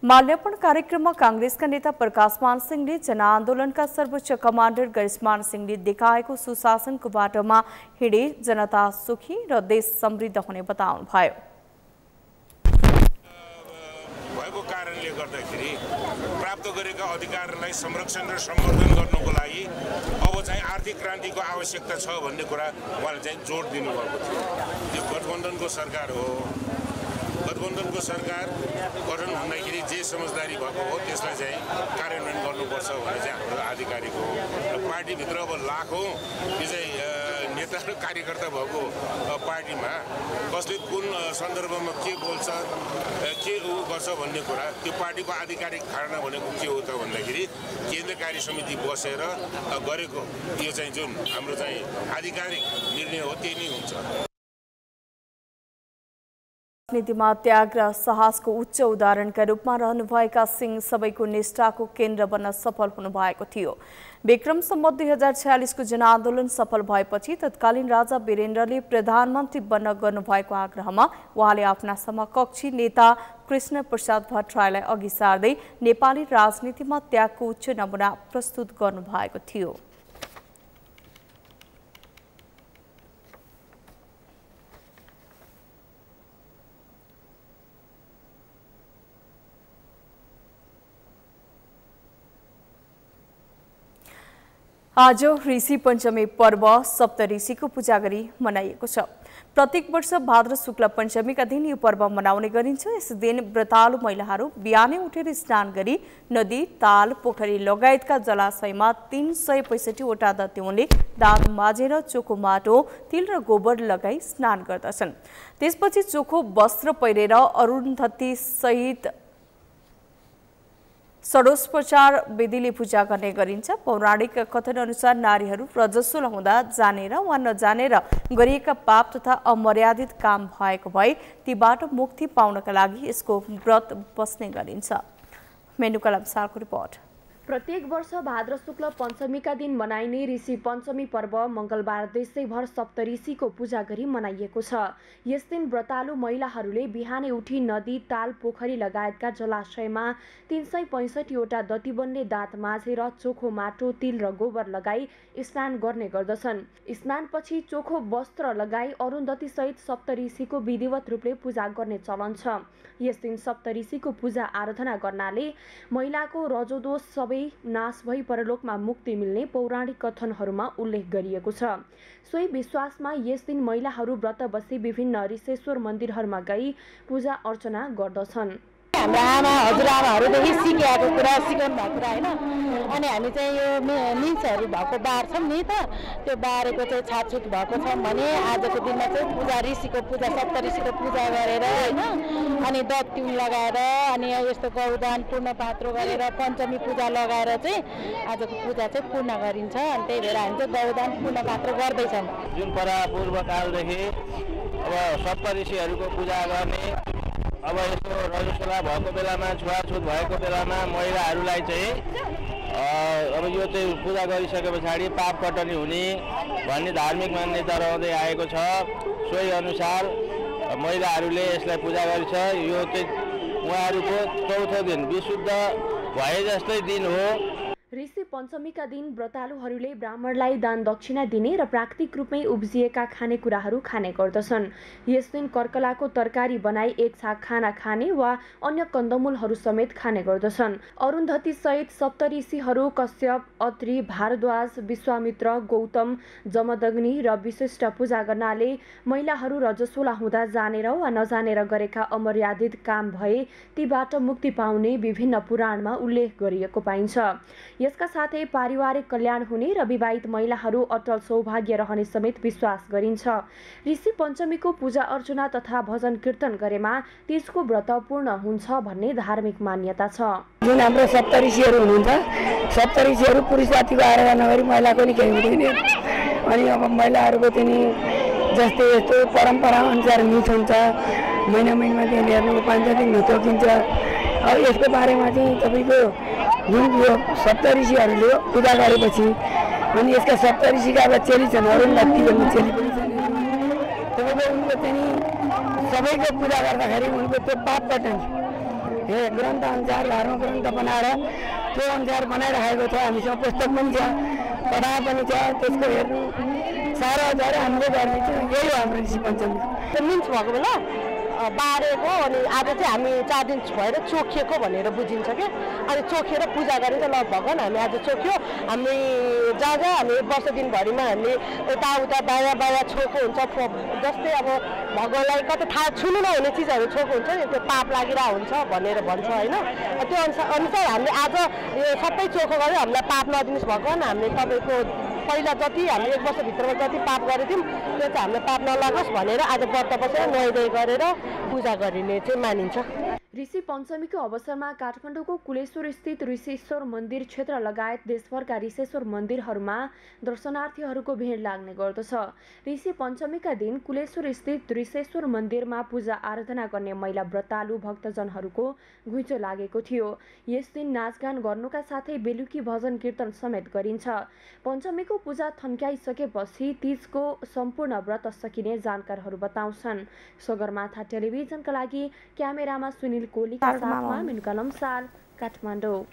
माल्यार्पण कार्यक्रममा कांग्रेसका नेता प्रकाशमान सिंहले जनआन्दोलनका सर्वोच्च कमान्डर गणेशमान सिंहले देखाएको सुशासनको बाटोमा हिँडे जनता सुखी र देश समृद्ध हुने बताउनुभयो। भएको कारणले गर्दाखेरि प्राप्त गरेका अधिकारलाई संरक्षण र सम्वर्धन गर्नको लागि अब चाहिँ आर्थिक क्रान्तिको आवश्यकता छ भन्ने कुरा उहाँले चाहिँ जोड दिनुभएको थियो। यो गठबन्धनको सरकार हो। गठबन्धनको सरकार गठन हुँदाखेरि जे समझदारी भएको हो त्यसलाई चाहिँ कार्यान्वयन गर्नुपर्छ भन्ने चाहिँ हाम्रो आधिकारिक हो। र पार्टीभित्र अब लाखौँ यो चाहिँ नेता र कार्यकर्ता भएको पार्टीमा कसले कुन सन्दर्भमा के बोल्छ के उ गर्छ भन्ने कुरा त्यो पार्टीको आधिकारिक धारणा भनेको के हो त भन्दाखेरि केन्द्रीय कार्य समिति बसेर गरेको यो चाहिँ जुन हाम्रो चाहिँ आधिकारिक निर्णय हो त्यही नै हुन्छ। राजनीतिमा त्याग र साहसको उच्च उदाहरणका रूपमा रहनुभएका सिंह सबैको निष्ठाको केन्द्र बन्न सफल हुनुभएको थियो। विक्रम सम्वत 2046 को जनआन्दोलन सफल भएपछि तत्कालीन राजा वीरेन्द्रले प्रधानमन्त्री बन्न गर्नुभएको आग्रहमा उहाँले आफ्ना समकक्षी नेता कृष्ण प्रसाद भट्टराईलाई अघि सार्दै नेपाली राजनीतिमा त्यागको उच्च नमुना प्रस्तुत गर्नुभएको थियो। आज ऋषि पञ्चमी पर्व सप्तऋषिको पूजा गरी मनाइएको छ। प्रत्येक वर्ष भाद्र शुक्ल पञ्चमीका दिन यो पर्व मनाउने गरिन्छ। यस दिन व्रतालु महिलाहरू बिहानै उठेर स्नान गरी नदी, ताल, पोखरी लगायतका जलाशयमा 365 वटा दत्युनले दाँत माझेर चोखो माटो, तिल र गोबर लगाई स्नान गर्दछन्। त्यसपछि चोखो वस्त्र पहिरेर अरुन्धती सहित षोडशोपचार विधिले पूजा गर्ने गरिन्छ। पौराणिक कथन अनुसार नारीहरू रजस्वला हुँदा जानेर वा नजानेर गरिएका पाप तथा अमर्यादित काम भएको भए तीबाट मुक्ति पाउनका लागि यसको व्रत बस्ने गरिन्छ। मेनुकला सालको रिपोर्ट। प्रत्येक वर्ष भाद्र शुक्ल पञ्चमीका दिन मनाइने ऋषि पञ्चमी पर्व मङ्गलबार देशैभर सप्तऋषिको पूजा गरी मनाइएको छ। यस दिन व्रतालु महिलाहरूले बिहानै उठी नदी, ताल, पोखरी लगायतका जलाशयमा 365वटा दतिबनले दाँत माझेर चोखो माटो, तिल र गोबर लगाई स्नान गर्ने गर्दछन्। स्नानपछि चोखो वस्त्र लगाई अरुन्धतीसहित सप्तऋषिको विधिवत रूपले पूजा गर्ने चलन छ। यस दिन सप्तऋषिको पूजा आराधना गर्नाले महिलाको रजोदोष सबै नाश भई परलोकमा मुक्ति मिल्ने पौराणिक कथनहरूमा उल्लेख गरिएको छ। सोही विश्वासमा यस दिन महिलाहरू व्रत बसी विभिन्न ऋषेश्वर मन्दिरहरूमा गई पूजा अर्चना गर्दछन्। हाम्रो आमा हजुरआमाहरूदेखि सिकेको कुरा, सिकाउनु भएको कुरा होइन। अनि हामी चाहिँ यो मिन्सहरू भएको बार्छौँ नि त, त्यो बारेको चाहिँ छाटछुट भएको छ भने आजको दिनमा चाहिँ पूजा, ऋषिको पूजा, सप्तऋषिको पूजा गरेर होइन, अनि दत्युन लगाएर अनि यस्तो गौदान पूर्ण पात्रो गरेर पञ्चमी पूजा लगाएर चाहिँ आजको पूजा चाहिँ पूर्ण गरिन्छ। अनि त्यही भएर हामी चाहिँ गौदान पूर्ण पात्रो गर्दैछौँ। जुन पूर्वकालदेखि अब सप्तऋषिहरूको पूजा गर्ने, अब यस्तो रजस्वला भएको बेलामा, छुवाछुत भएको बेलामा महिलाहरूलाई चाहिँ अब यो चाहिँ पूजा गरिसके पछाडि पाप कटनी हुने भन्ने धार्मिक मान्यता रहँदै आएको छ। सोही अनुसार महिलाहरूले यसलाई पूजा गर्छ। यो चाहिँ उहाँहरूको चौथो दिन विशुद्ध भए जस्तै दिन हो। ऋषि पञ्चमीका दिन व्रतालुहरूले ब्राह्मणलाई दान दक्षिणा दिने र प्राकृतिक रूपमै उब्जिएका खानेकुराहरू खाने गर्दछन्। यस दिन कर्कलाको तरकारी बनाई एक छाक खाना खाने वा अन्य कन्दमूलहरू समेत खाने गर्दछन्। अरुन्धती सहित सप्तऋषिहरू कश्यप, अत्रि, भारद्वाज, विश्वामित्र, गौतम, जमदग्नि र विशिष्ट पूजा गर्नाले महिलाहरू रजस्वला हुँदा जानेर वा नजानेर गरेका अमर्यादित काम भए तीबाट मुक्ति पाउने विभिन्न पुराणमा उल्लेख गरिएको पाइन्छ। यसका साथै पारिवारिक कल्याण हुने र विवाहित महिलाहरू अटल सौभाग्य रहने समेत विश्वास गरिन्छ। ऋषि पञ्चमीको पूजा अर्चना तथा भजन कीर्तन गरेमा तीजको व्रत पूर्ण हुन्छ भन्ने धार्मिक मान्यता छ। जुन हाम्रो सप्तऋषिहरू हुनुहुन्छ, सप्तऋषिहरू पुरुष जातिको आराधना गरी महिलाको नि केही हुँदैन। अनि अब महिलाहरूको चाहिँ जस्तै यस्तो परम्परा अनुसार मिठ हुन्छ, महिना महिनामा चाहिँ हेर्नु पाञ्चदिन तोकिन्छ। अब यसको बारेमा चाहिँ तपाईँको जुन यो सप्तऋषिहरूले पूजा गरेपछि अनि यसका सप्तऋषिका अब चेली छन्, अरुन्धती भन्ने चेली पनि छन्। तपाईँको उनको चाहिँ सबैको पूजा गर्दाखेरि उनको त्यो पाप कटन्छ। हे ग्रन्थ अनुसार धर्म ग्रन्थ बनाएर त्यो अनुसार बनाइराखेको छ। हामीसँग पुस्तक पनि छ, पढा पनि छ। त्यसको हेर्नु साह्रो हजार हामीले गर्ने चाहिँ यही हो हाम्रो ऋषि पञ्चमी। त्यो मिन्स भएको बेला बारेको अनि आज चाहिँ हामी 4 दिन भएर चोखिएको भनेर बुझिन्छ क्या। अनि चोखेर पूजा गरेर ल भगवान् हामी आज चोख्यो, हामी जहाँ जहाँ हामी वर्ष दिनभरिमा हामीले यताउता दायाँ बायाँ छोएको हुन्छ। जस्तै अब भगवान्लाई कतै थाहा छुनु नहुने चिजहरू छोएको हुन्छ नि, त्यो पाप लागिरहेको हुन्छ भनेर भन्छ होइन। त्यो अनुसार हामीले आज यो सबै चोखो गरेर हामीलाई पाप नदिनुहोस् भगवान्, हामीले तपाईँको पहिला जति हामी 1 वर्षभित्रमा जति पाप गरेको थियौँ त्यो चाहिँ हामीलाई पाप नलागोस् भनेर आज व्रत बसेर नुहाइधुवाइ गरेर पूजा गरिने चाहिँ मानिन्छ। ऋषि पञ्चमीको अवसरमा काठमाडौँको कुलेश्वर स्थित ऋषेश्वर मन्दिर क्षेत्र लगायत देशभरका ऋषेश्वर मन्दिरहरूमा दर्शनार्थीहरूको भिड लाग्ने गर्दछ। ऋषि पञ्चमीका दिन कुलेश्वर स्थित ऋषेश्वर मन्दिरमा पूजा आराधना गर्ने महिला व्रतालु भक्तजनहरूको घुइँचो लागेको थियो। यस दिन नाचगान गर्नुका साथै बेलुकी भजन कीर्तन समेत गरिन्छ। पञ्चमीको पूजा थन्काइसकेपछि तीजको सम्पूर्ण व्रत सकिने जानकारहरू बताउँछन्। सगरमाथा टेलिभिजनका लागि क्यामेरामा सुनिल कोलीका साथमा मेनुका लम्साल, काठमाडौँ।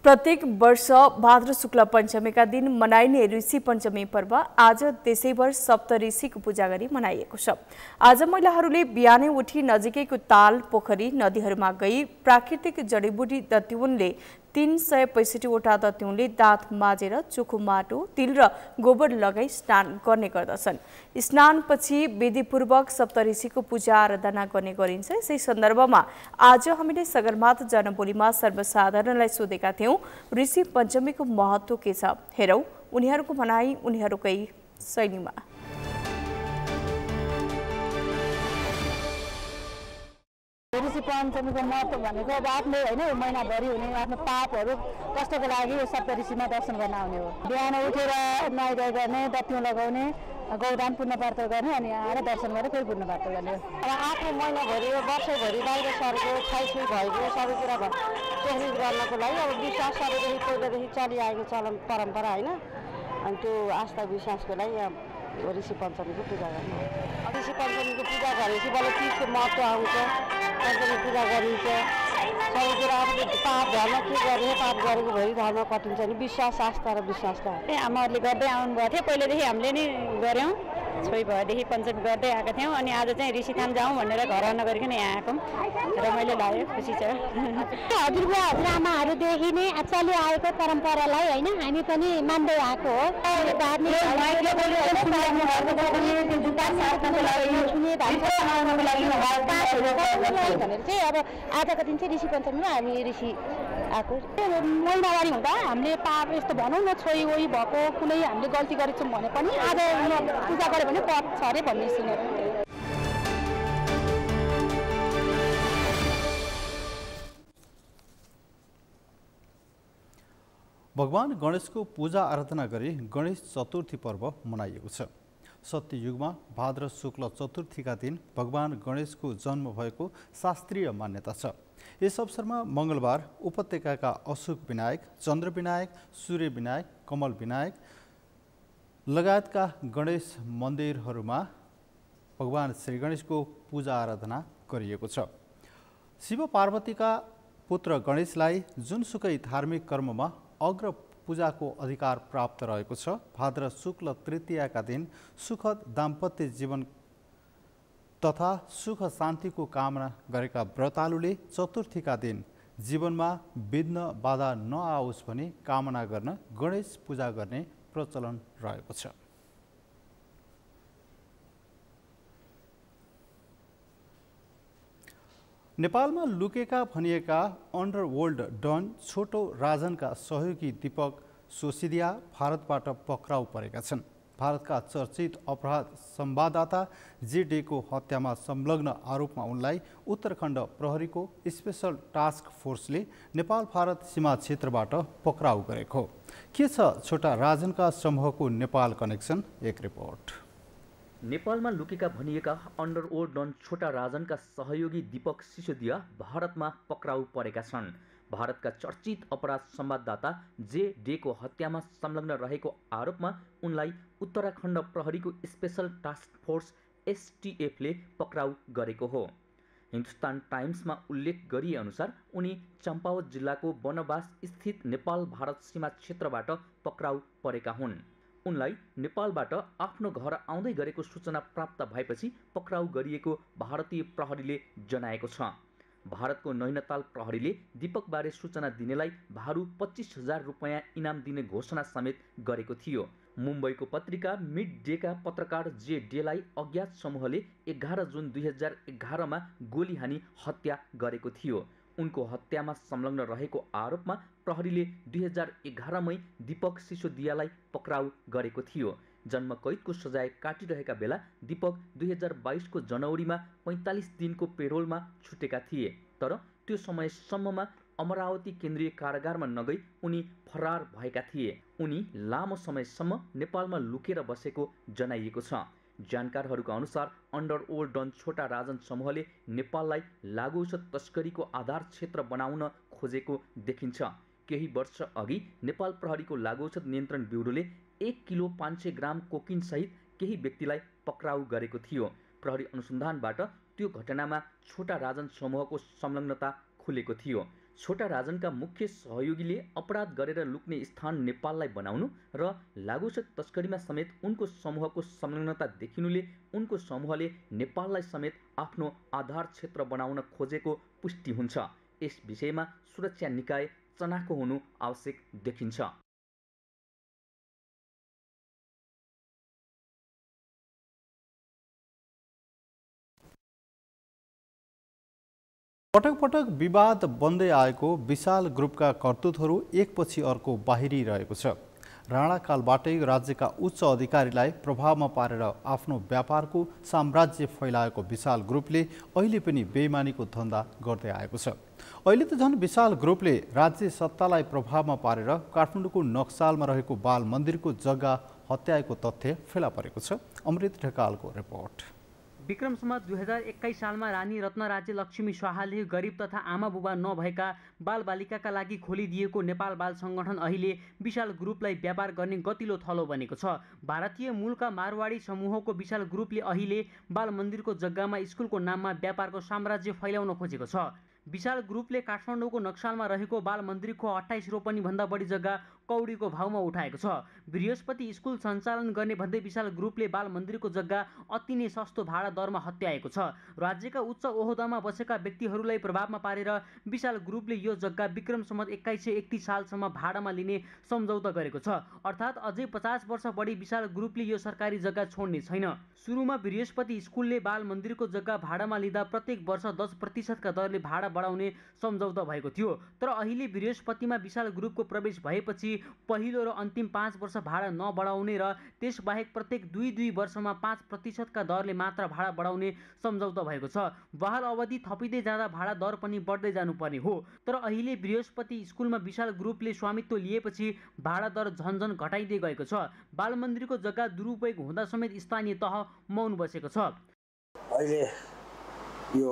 प्रत्येक वर्ष भाद्र शुक्ल पञ्चमीका दिन मनाइने ऋषि पञ्चमी पर्व आज देशैभर सप्तऋषिको पूजा गरी मनाइएको छ। आज महिलाहरूले बिहानै उठी नजिकैको ताल, पोखरी, नदीहरूमा गई प्राकृतिक जडीबुटी दत्युनले 365वटा दत्युनले दाँत माझेर चोखो माटो, तिल र गोबर लगाई स्नान गर्ने गर्दछन्। स्नानपछि विधिपूर्वक सप्तऋषिको पूजा आराधना गर्ने गरिन्छ। यसै सन्दर्भमा आज हामीले सगरमाथा जनबोलीमा सर्वसाधारणलाई सोधेका थियौं ऋषि पञ्चमीको महत्व के छ। हेरौं उनीहरूको भनाई उनीहरूकै शैलीमा। ऋषि पञ्चमीको महत्त्व भनेको अब आफ्नो होइन महिनाभरि हुने आफ्नो पापहरू कष्टको लागि यो सप्तऋषिमा दर्शन गर्न आउने हो। बिहान उठेर नुहाइधुवाइ गर्ने, दत्युन लगाउने गौदान पुण्यव्रत गर्ने अनि आएर दर्शन गरेर फेरि पुण्यव्रत गर्ने। अब आफू महिनाभरि वर्षैभरि बाहिर सरेको छाइछुई भएको सबै कुरा कोसिस गर्नको लागि अब विश्वास सबैदेखि पहिलादेखि चलिआएको चलन परम्परा होइन। अनि त्यो आस्था विश्वासको लागि ऋषि पञ्चमीको पूजा गर्ने। ऋषि पञ्चमीको पूजा गरेपछि बल्ल तीजको महत्त्व आउँछ। पञ्चमी पूजा गरिन्छ सबै कुरा आफूले पाप धर्म के गर्ने पाप गरेको भरि धर्म कटिन्छ नि विश्वास आस्था र विश्वासका आमाहरूले गर्दै आउनुभएको थियो। पहिलेदेखि हामीले नै गऱ्यौँ छोई भएदेखि पञ्चमी गर्दै आएका थियौँ अनि आज चाहिँ ऋषिथान जाउँ भनेर घर नगरिकन यहाँ आएको रमाइलो लाग्यो खुसी छ। हजुरबुवा हजुरआमाहरूदेखि नै चलिआएको परम्परालाई होइन हामी पनि मान्दै आएको हो। भनेर चाहिँ अब आजको दिन चाहिँ ऋषि पञ्चमीमा हामी ऋषि आएको महिनावारी हुँदा हामीले पाप यस्तो भनौँ न छोई ओइ भएको कुनै हामीले गल्ती गरेछौँ भने पनि आज पूजा गऱ्यो भने पाप छ अरे भन्ने सुनेर। भगवान गणेशको पूजा आराधना गरी गणेश चतुर्थी पर्व मनाइएको छ। सत्ययुगमा भाद्र शुक्ल चतुर्थीका दिन भगवान गणेशको जन्म भएको शास्त्रीय मान्यता छ। यस अवसरमा मङ्गलबार उपत्यकाका अशोक विनायक, चन्द्र विनायक, सूर्य विनायक, कमल विनायक लगायतका गणेश मन्दिरहरूमा भगवान श्री गणेशको पूजा आराधना गरिएको छ। शिव पार्वतीका पुत्र गणेशलाई जुनसुकै धार्मिक कर्ममा अग्र पूजाको अधिकार प्राप्त रहेको छ। भाद्र शुक्ल तृतीयाका दिन सुखद दाम्पत्य जीवन तथा सुख शान्तिको कामना गरेका व्रतालुले चतुर्थीका दिन जीवनमा विघ्न बाधा नआओस् भनी कामना गर्न गणेश पूजा गर्ने प्रचलन रहेको छ। नेपालमा लुकेका भनिएका अन्डरवर्ल्ड डन छोटो राजनका सहयोगी दीपक सोसिदिया भारतबाट पक्राउ परेका छन्। भारतका चर्चित अपराध संवाददाता जे डेको हत्यामा संलग्न आरोपमा उनलाई उत्तराखण्ड प्रहरीको स्पेशल टास्क फोर्सले नेपाल भारत सीमा क्षेत्रबाट पक्राउ गरेको हो। के छ छोटा राजनका समूहको नेपाल कनेक्सन, एक रिपोर्ट। नेपालमा लुकेका भनिएका अन्डरवर्ल्ड डन छोटा राजनका सहयोगी दीपक सिसोदिया भारतमा पक्राउ परेका छन्। भारतका चर्चित अपराध संवाददाता जे डेको हत्यामा संलग्न रहेको आरोपमा उनलाई उत्तराखण्ड प्रहरीको स्पेशल टास्क फोर्स एसटीएफले पक्राउ गरेको हो। हिन्दुस्तान टाइम्समा उल्लेख गरिए अनुसार उनी चम्पावत जिल्लाको बनवास स्थित नेपाल भारत सीमा क्षेत्रबाट पक्राउ परेका हुन्। उनलाई नेपालबाट आफ्नो घर आउँदै गरेको सूचना प्राप्त भएपछि पक्राउ गरिएको भारतीय प्रहरीले जनाएको छ। भारतको नैनताल प्रहरीले दीपकबारे सूचना दिनेलाई भारु 25,000 रुपैयाँ इनाम दिने घोषणा समेत गरेको थियो। मुम्बईको पत्रिका मिड डेका पत्रकार जे डेलाई अज्ञात समूहले 11 जुन 2011मा गोली हानी हत्या गरेको थियो। उनको हत्यामा संलग्न रहेको आरोपमा प्रहरीले 2011 मै दीपक सिसोदियालाई पक्राउ गरेको थियो। जन्म कैदको सजाय काटिरहेका बेला दीपक 2022 को जनवरीमा 45 दिनको पेरोलमा छुटेका थिए। तर त्यो समयसम्ममा अमरावती केन्द्रीय कारागारमा नगई उनी फरार भएका थिए। उनी लामो समयसम्म नेपालमा लुकेर बसेको जनाइएको छ। जानकारहरूको अनुसार अन्डरवर्ल्ड डन छोटा राजन समूहले नेपाललाई लागुऔषध तस्करीको आधार क्षेत्र बनाउन खोजेको देखिन्छ। केही वर्ष अघि नेपाल प्रहरीको लागुऔषध नियन्त्रण ब्युरोले 1 किलो 500 ग्राम कोकिन सहित केही व्यक्तिलाई पक्राउ गरेको थियो। प्रहरी अनुसन्धानबाट त्यो घटनामा छोटा राजन समूहको संलग्नता खुलेको थियो। छोटा राजनका मुख्य सहयोगीले अपराध गरेर लुक्ने स्थान नेपाललाई बनाउनु र लागुऔषध तस्करीमा समेत उनको समूहको संलग्नता देखिनुले उनको समूहले नेपाललाई समेत आफ्नो आधार क्षेत्र बनाउन खोजेको पुष्टि हुन्छ। यस विषयमा सुरक्षा निकाय चनाखो हुनु आवश्यक देखिन्छ। पटक पटक विवाद बन्दै आएको विशाल ग्रुपका करतुतहरू एकपछि अर्को बाहिरिरहेको छ। राणाकालबाटै राज्यका उच्च अधिकारीलाई प्रभावमा पारेर आफ्नो व्यापारको साम्राज्य फैलाएको विशाल ग्रुपले अहिले पनि बेइमानीको धन्दा गर्दै आएको छ। अहिले त झन् विशाल ग्रुपले राज्य सत्तालाई प्रभावमा पारेर काठमाडौँको नक्सालमा रहेको बाल मन्दिरको जग्गा हत्याएको तथ्य फेला परेको छ। अमृत ढकालको रिपोर्ट। विक्रम सम्वत 2021 सालमा रानी रत्न राज्य लक्ष्मी शाहले गरिब तथा आमा बुबा नभएका बालबालिकाका लागि खोलिदिएको नेपाल बाल सङ्गठन अहिले विशाल ग्रुपलाई व्यापार गर्ने गतिलो थलो बनेको छ। भारतीय मूलका मारवाडी समूहको विशाल ग्रुपले अहिले बाल मन्दिरको जग्गामा स्कुलको नाममा व्यापारको साम्राज्य फैलाउन खोजेको छ। विशाल ग्रुपले काठमाडौँको नक्सालमा रहेको बाल मन्दिरको 28 रोपनी भन्दा बढी जग्गा कौडीको भाउमा उठाएको छ। बृहस्पति स्कुल सञ्चालन गर्ने भन्दै विशाल ग्रुपले बाल मन्दिरको जग्गा अति नै सस्तो भाडा दरमा हत्याएको छ। राज्यका उच्च ओहदामा बसेका व्यक्तिहरूलाई प्रभावमा पारेर विशाल ग्रुपले यो जग्गा विक्रम सम्वत 2131 सालसम्म भाडामा लिने सम्झौता गरेको छ। अर्थात् अझै 50 वर्ष बढी विशाल ग्रुपले यो सरकारी जग्गा छोड्ने छैन। सुरुमा बृहस्पति स्कुलले बाल मन्दिरको जग्गा भाडामा लिँदा प्रत्येक वर्ष 10% का दरले भाडा बढाउने सम्झौता भएको थियो। तर अहिले बृहस्पतिमा विशाल ग्रुपको प्रवेश भएपछि पहिलो र अन्तिम 5 वर्ष भाडा नबढाउने र त्यसबाहेक प्रत्येक 2 वर्षमा 5% का दरले मात्र भाडा बढाउने सम्झौता भएको छ। बहाल अवधि थपिँदै जाँदा भाडा दर पनि बढ्दै जानुपर्ने हो। तर अहिले बृहस्पति स्कुलमा विशाल ग्रुपले स्वामित्व लिएपछि भाडा दर झन्झन घटाइँदै गएको छ। बाल मन्दिरको जग्गा दुरुपयोग हुँदा समेत स्थानीय तह मौन बसेको छ। अहिले यो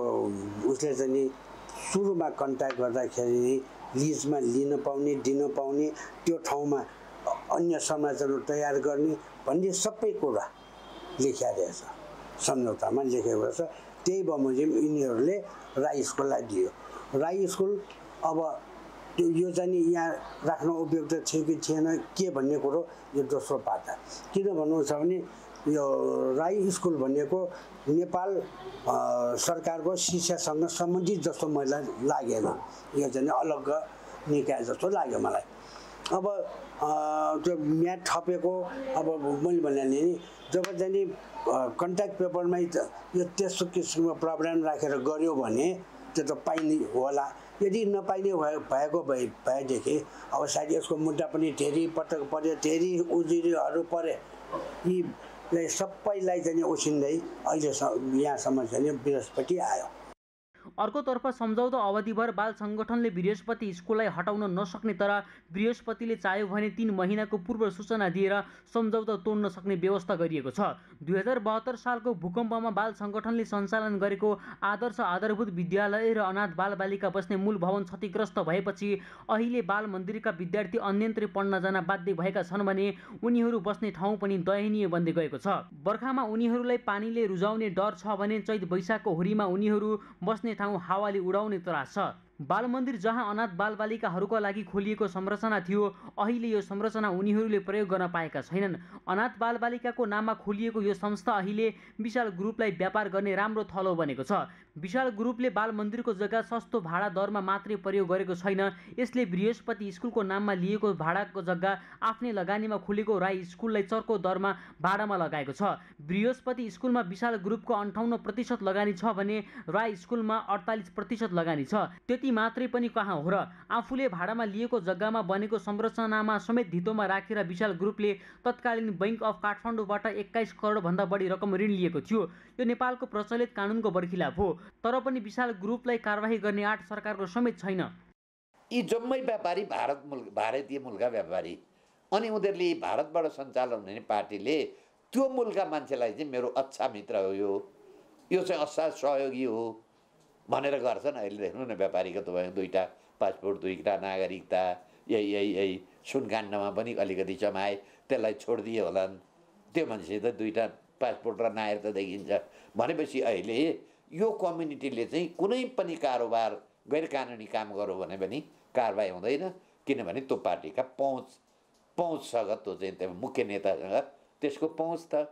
उसले चाहिँ सुरुमा कन्ट्याक्ट गर्दाखेरि लिजमा लिन पाउने दिन पाउने त्यो ठाउँमा अन्य समाजहरू तयार गर्ने भन्ने सबै कुरा लेखिएको छ, सम्झौतामा लेखेको छ। त्यही बमोजिम यिनीहरूले राई स्कुललाई दियो। राई स्कुल अब यो चाहिँ यहाँ राख्न उपयुक्त थियो कि थिएन के भन्ने कुरो यो दोस्रो पाटा। किन भन्नु छ भने यो राई स्कुल भनेको नेपाल सरकारको शिक्षासँग सम्बन्धित जस्तो मलाई लागेन। यो चाहिँ अलग निकाय जस्तो लाग्यो मलाई। अब त्यो म्याद थपेको अब मैले भने नि जब चाहिँ कन्ट्याक्ट पेपरमा यो त्यस्तो किसिमको प्रावधान राखेर गऱ्यो भने त्यो त पाइने होला। यदि नपाइने भएको भएदेखि अब सायद यसको मुद्दा पनि धेरै पटक पऱ्यो, धेरै उजुरीहरू परे। यी सबैलाई चाहिँ उछिन्दै अहिले यहाँसम्म चाहिँ बृहस्पति आयो। अर्कोतर्फ सम्झौता अवधिभर बाल सङ्गठनले बृहस्पति स्कुललाई हटाउन नसक्ने तर बृहस्पतिले चाह्यो भने 3 महिनाको पूर्व सूचना दिएर सम्झौता तोड्न सक्ने व्यवस्था गरिएको छ। 2072 सालको भूकम्पमा बाल सङ्गठनले सञ्चालन गरेको आदर्श आधारभूत विद्यालय र अनाथ बालबालिका बस्ने मूल भवन क्षतिग्रस्त भएपछि अहिले बाल मन्दिरका विद्यार्थी अन्यन्त्र पढ्न जान बाध्य भएका छन् भने उनीहरू बस्ने ठाउँ पनि दयनीय बन्दै गएको छ। बर्खामा उनीहरूलाई पानीले रुजाउने डर छ भने चैत वैशाखको हुरीमा उनीहरू बस्ने ठाउँ हावाले उडाउने त्रास छ। बाल मन्दिर जहाँ अनाथ बालबालिकाहरूका लागि खोलिएको संरचना थियो अहिले यो संरचना उनीहरूले प्रयोग गर्न पाएका छैनन्। अनाथ बालबालिकाको नाममा खोलिएको यो संस्था अहिले विशाल ग्रुपलाई व्यापार गर्ने राम्रो थलो बनेको छ। विशाल ग्रुपले बाल मन्दिरको जग्गा सस्तो भाडा दरमा मात्रै प्रयोग गरेको छैन, यसले बृहस्पति स्कुलको नाममा लिएको भाडाको जग्गा आफ्नै लगानीमा खुलेको राई स्कुललाई चर्को दरमा भाडामा लगाएको छ। बृहस्पति स्कुलमा विशाल ग्रुपको 58% लगानी छ भने राई स्कुलमा 48% लगानी छ। त्यति मात्रै पनि कहाँ हो र, आफूले भाडामा लिएको जग्गामा बनेको संरचनामा समेत धितोमा राखेर विशाल ग्रुपले तत्कालीन बैंक अफ काठमाडौँबाट 21 करोड भन्दा बढी रकम ऋण लिएको थियो। यो नेपालको प्रचलित कानुनको बर्खिलाफ हो। तर पनि विशाल ग्रुपलाई कारबाही गर्ने आँट सरकारको समेत छैन। यी जम्मै व्यापारी भारतीय मूलका व्यापारी अनि उनीहरूले भारतबाट सञ्चालन हुने पार्टीले त्यो मूलका मान्छेलाई चाहिँ मेरो अच्छा मित्र हो, यो चाहिँ असाध्य सहयोगी हो भनेर गर्छन्। अहिले देख्नु न व्यापारीको तपाईँ 2टा पासपोर्ट 2टा नागरिकता यही सुनकाण्डमा पनि अलिकति चमाए, त्यसलाई छोडिदिए होलान्। त्यो मान्छे त 2टा पासपोर्ट र नागरिकता देखिन्छ भनेपछि अहिले यो कम्युनिटीले चाहिँ कुनै पनि कारोबार गैर कानुनी काम गर्यो भने पनि कारबाही हुँदैन, किनभने त्यो पार्टीका पहुँचसँग त्यो चाहिँ त्यो मुख्य नेतासँग त्यसको पहुँच त,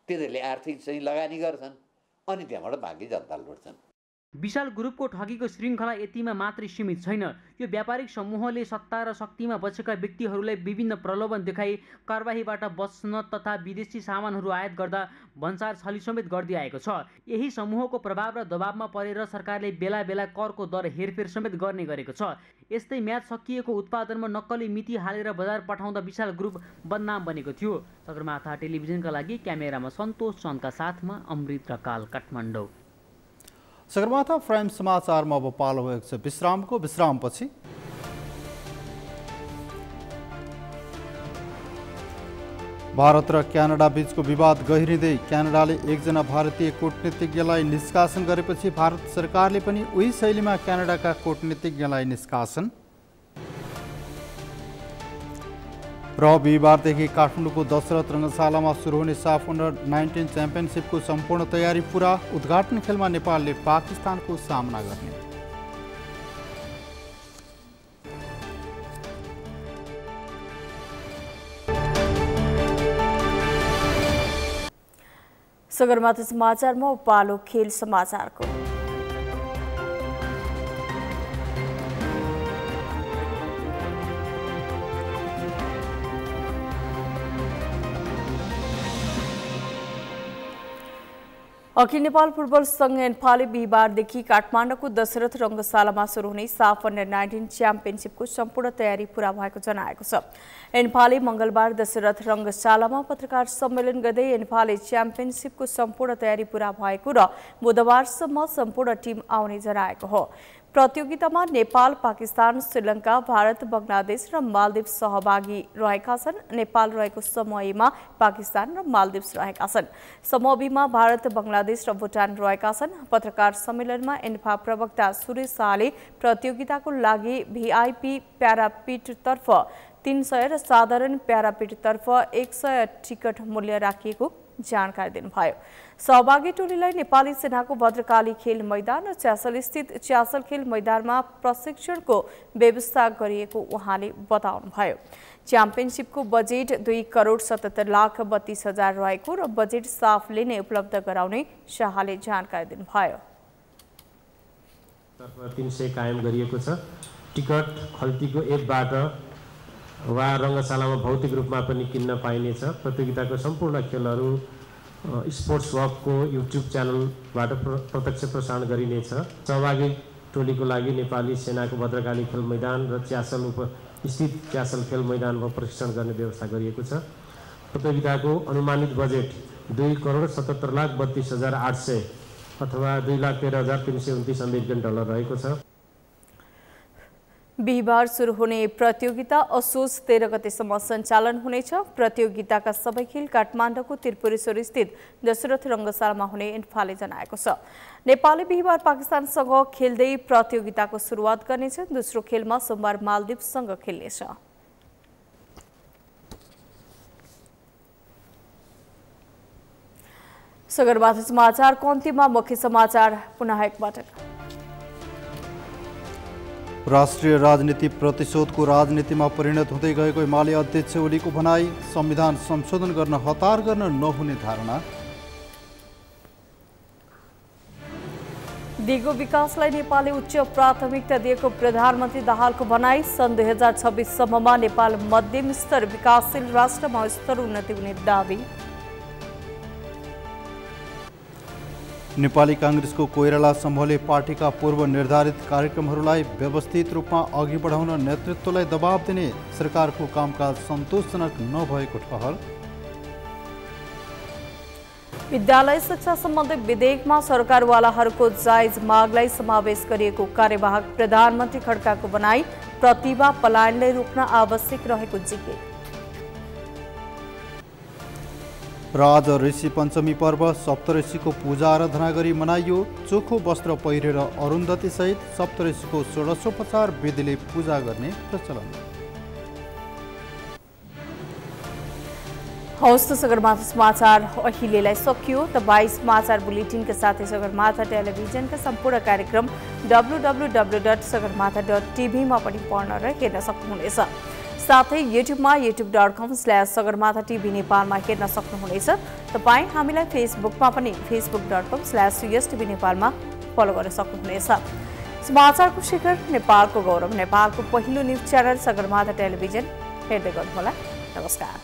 तिनीहरूले आर्थिक चाहिँ लगानी गर्छन् अनि त्यहाँबाट बाँकी जनता लुट्छन्। विशाल ग्रुपको ठगीको श्रृङ्खला यतिमा मात्रै सीमित छैन। यो व्यापारिक समूहले सत्ता र शक्तिमा बसेका व्यक्तिहरूलाई विभिन्न प्रलोभन देखाई कारबाहीबाट बच्न तथा विदेशी सामानहरू आयात गर्दा भन्सार छली समेत गर्दै आएको छ। यही समूहको प्रभाव र दबावमा परेर सरकारले बेला बेला करको दर हेरफेर समेत गर्ने गरेको छ। यस्तै म्याद सकिएको उत्पादनमा नक्कली मिति हालेर बजार पठाउँदा विशाल ग्रुप बदनाम बनेको थियो। सगरमाथा टेलिभिजनका लागि क्यामेरामा सन्तोष चन्दका साथमा अमृत ढकाल, काठमाडौँ। सगरमाथा प्राइम समाचारमा अब पालो भएको छ विश्रामको। विश्रामपछि भारत र क्यानाडा बीचको विवाद गहिरिँदै क्यानाडाले एकजना भारतीय कूटनीतिज्ञलाई निष्कासन गरेपछि भारत सरकारले पनि उही शैलीमा क्यानाडाका कूटनीतिज्ञलाई निष्कासन। र बिहिबारदेखि काठमाडौँको दशरथ रङ्गशालामा सुरु हुने साफ अन्डर-19 च्याम्पियनसिपको सम्पूर्ण तयारी पुरा। उद्घाटन खेलमा नेपालले पाकिस्तानको सामना गर्ने। सगरमाथा समाचारमा पालो खेल समाचारको। अखिल नेपाल फुटबल संघ एन्फाले बिहिबारदेखि काठमाडौँको दशरथ रङ्गशालामा सुरु हुने साफ अन्डर-19 च्याम्पियनसिपको सम्पूर्ण तयारी पूरा भएको जनाएको छ। एन्फाले मंगलबार दशरथ रङ्गशालामा पत्रकार सम्मेलन गर्दै एन्फाले च्याम्पियनसिपको सम्पूर्ण तयारी पूरा भएको र बुधबारसम्म सम्पूर्ण टिम आउने जनाएको हो। प्रतियोगितामा नेपाल, पाकिस्तान, श्रीलङ्का, भारत, बंगलादेश र मालदिव सहभागी रहेका छन्। नेपाल रहेको समूह ए मा पाकिस्तान र मालदिव्स रहेका छन्। समूह बी मा भारत, बंगलादेश र भुटान रहेका छन्। पत्रकार सम्मेलनमा एन्फा प्रवक्ता सुरेश शाहले प्रतियोगिताको लागि भिआइपी प्यारापिटतर्फ 300 र साधारण प्यारापिटतर्फ 100 टिकट मूल्य राखिएको जानकारी दिनुभयो। सहभागी टोलीलाई नेपाली सेनाको भद्रकाली खेल मैदान र च्यासल स्थित च्यासल खेल मैदानमा प्रशिक्षणको व्यवस्था गरिएको उहाँले बताउनुभयो। च्याम्पियनसिपको बजेट 2,77,32,000 रहेको र बजेट स्टाफले नै उपलब्ध गराउने शाहले जानकारी दिनुभयो। 300 कायम गरिएको छ। टिकट खल्तीको एपबाट वा रङ्गशालामा भौतिक रूपमा पनि किन्न पाइनेछ। प्रतियोगिताको सम्पूर्ण खेलहरू स्पोर्ट्स हबको युट्युब च्यानलबाट प्रत्यक्ष प्रसारण गरिनेछ। सहभागी टोलीको लागि नेपाली सेनाको भद्रकाली खेल मैदान र च्यासल स्थित च्यासल खेल मैदानमा प्रशिक्षण गर्ने व्यवस्था गरिएको छ। प्रतियोगिताको अनुमानित बजेट 2,77,32,800 अथवा 2,13,329 अमेरिकन डलर रहेको छ। बिहिबार सुरु हुने प्रतियोगिता असोज 13 गतेसम्म सञ्चालन हुनेछ। प्रतियोगिताका सबै खेल काठमाडौँको त्रिपुरेश्वर स्थित दशरथ रङ्गशालामा हुने एन्फाले जनाएको छ। नेपालले बिहिबार पाकिस्तानसँग खेल्दै प्रतियोगिताको सुरुवात गर्नेछ। दोस्रो खेलमा सोमबार मालदिवसँग खेल्नेछ। सगरमाथा समाचारको अन्त्यमा मुख्य समाचार पुनः एकपटक। राष्ट्रिय राजनीति प्रतिशोधको राजनीतिमा परिणत हुँदै गएको एमाले अध्यक्ष ओलीको भनाई। संविधान संशोधन गर्न हतार गर्न नहुने धारणा। दिगो विकासलाई नेपालले उच्च प्राथमिकता दिएको प्रधानमन्त्री दाहालको भनाई। सन् 2026 सम्ममा नेपाल मध्यम स्तर विकासशील राष्ट्रमा स्तर उन्नति हुने दावी। नेपाली कांग्रेसको कोइराला समूहले पार्टीका पूर्व निर्धारित कार्यक्रमहरूलाई व्यवस्थित रूपमा अघि बढाउन नेतृत्वलाई दबाव दिने सरकारको कामकाज सन्तोषजनक नभएको ठहर। विद्यालय शिक्षा सम्बन्धी विधेयकमा सरकारवालाहरूको जायज मागलाई समावेश गरिएको कार्यवाहक प्रधानमन्त्री खड्काको भनाई। प्रतिभा पलायनलाई रोक्न आवश्यक रहेको जिज्ञासा। र आज ऋषि पञ्चमी पर्व सप्तऋषिको पूजा आराधना गरी मनाइयो। चोखो वस्त्र पहिरेर अरुन्धती सहित सप्तऋषिको षोडशोपचार विधिले पूजा गर्ने प्रचलन। हवस् त सगरमाथा समाचार अहिलेलाई सकियो। तपाईँ समाचार बुलेटिनका साथै सगरमाथा टेलिभिजनका सम्पूर्ण कार्यक्रम www.sagarmatha.tv मा पनि पढ्न र हेर्न सक्नुहुनेछ। साथै युट्युबमा youtube.com/sagarmatha TV नेपालमा हेर्न सक्नुहुनेछ। तपाईँ हामीलाई फेसबुकमा पनि facebook.com/CSTV नेपालमा फलो गर्न सक्नुहुनेछ। समाचारको शिखर, नेपालको गौरव, नेपालको पहिलो न्युज च्यानल सगरमाथा टेलिभिजन हेर्दै गर्नुहोला। नमस्कार।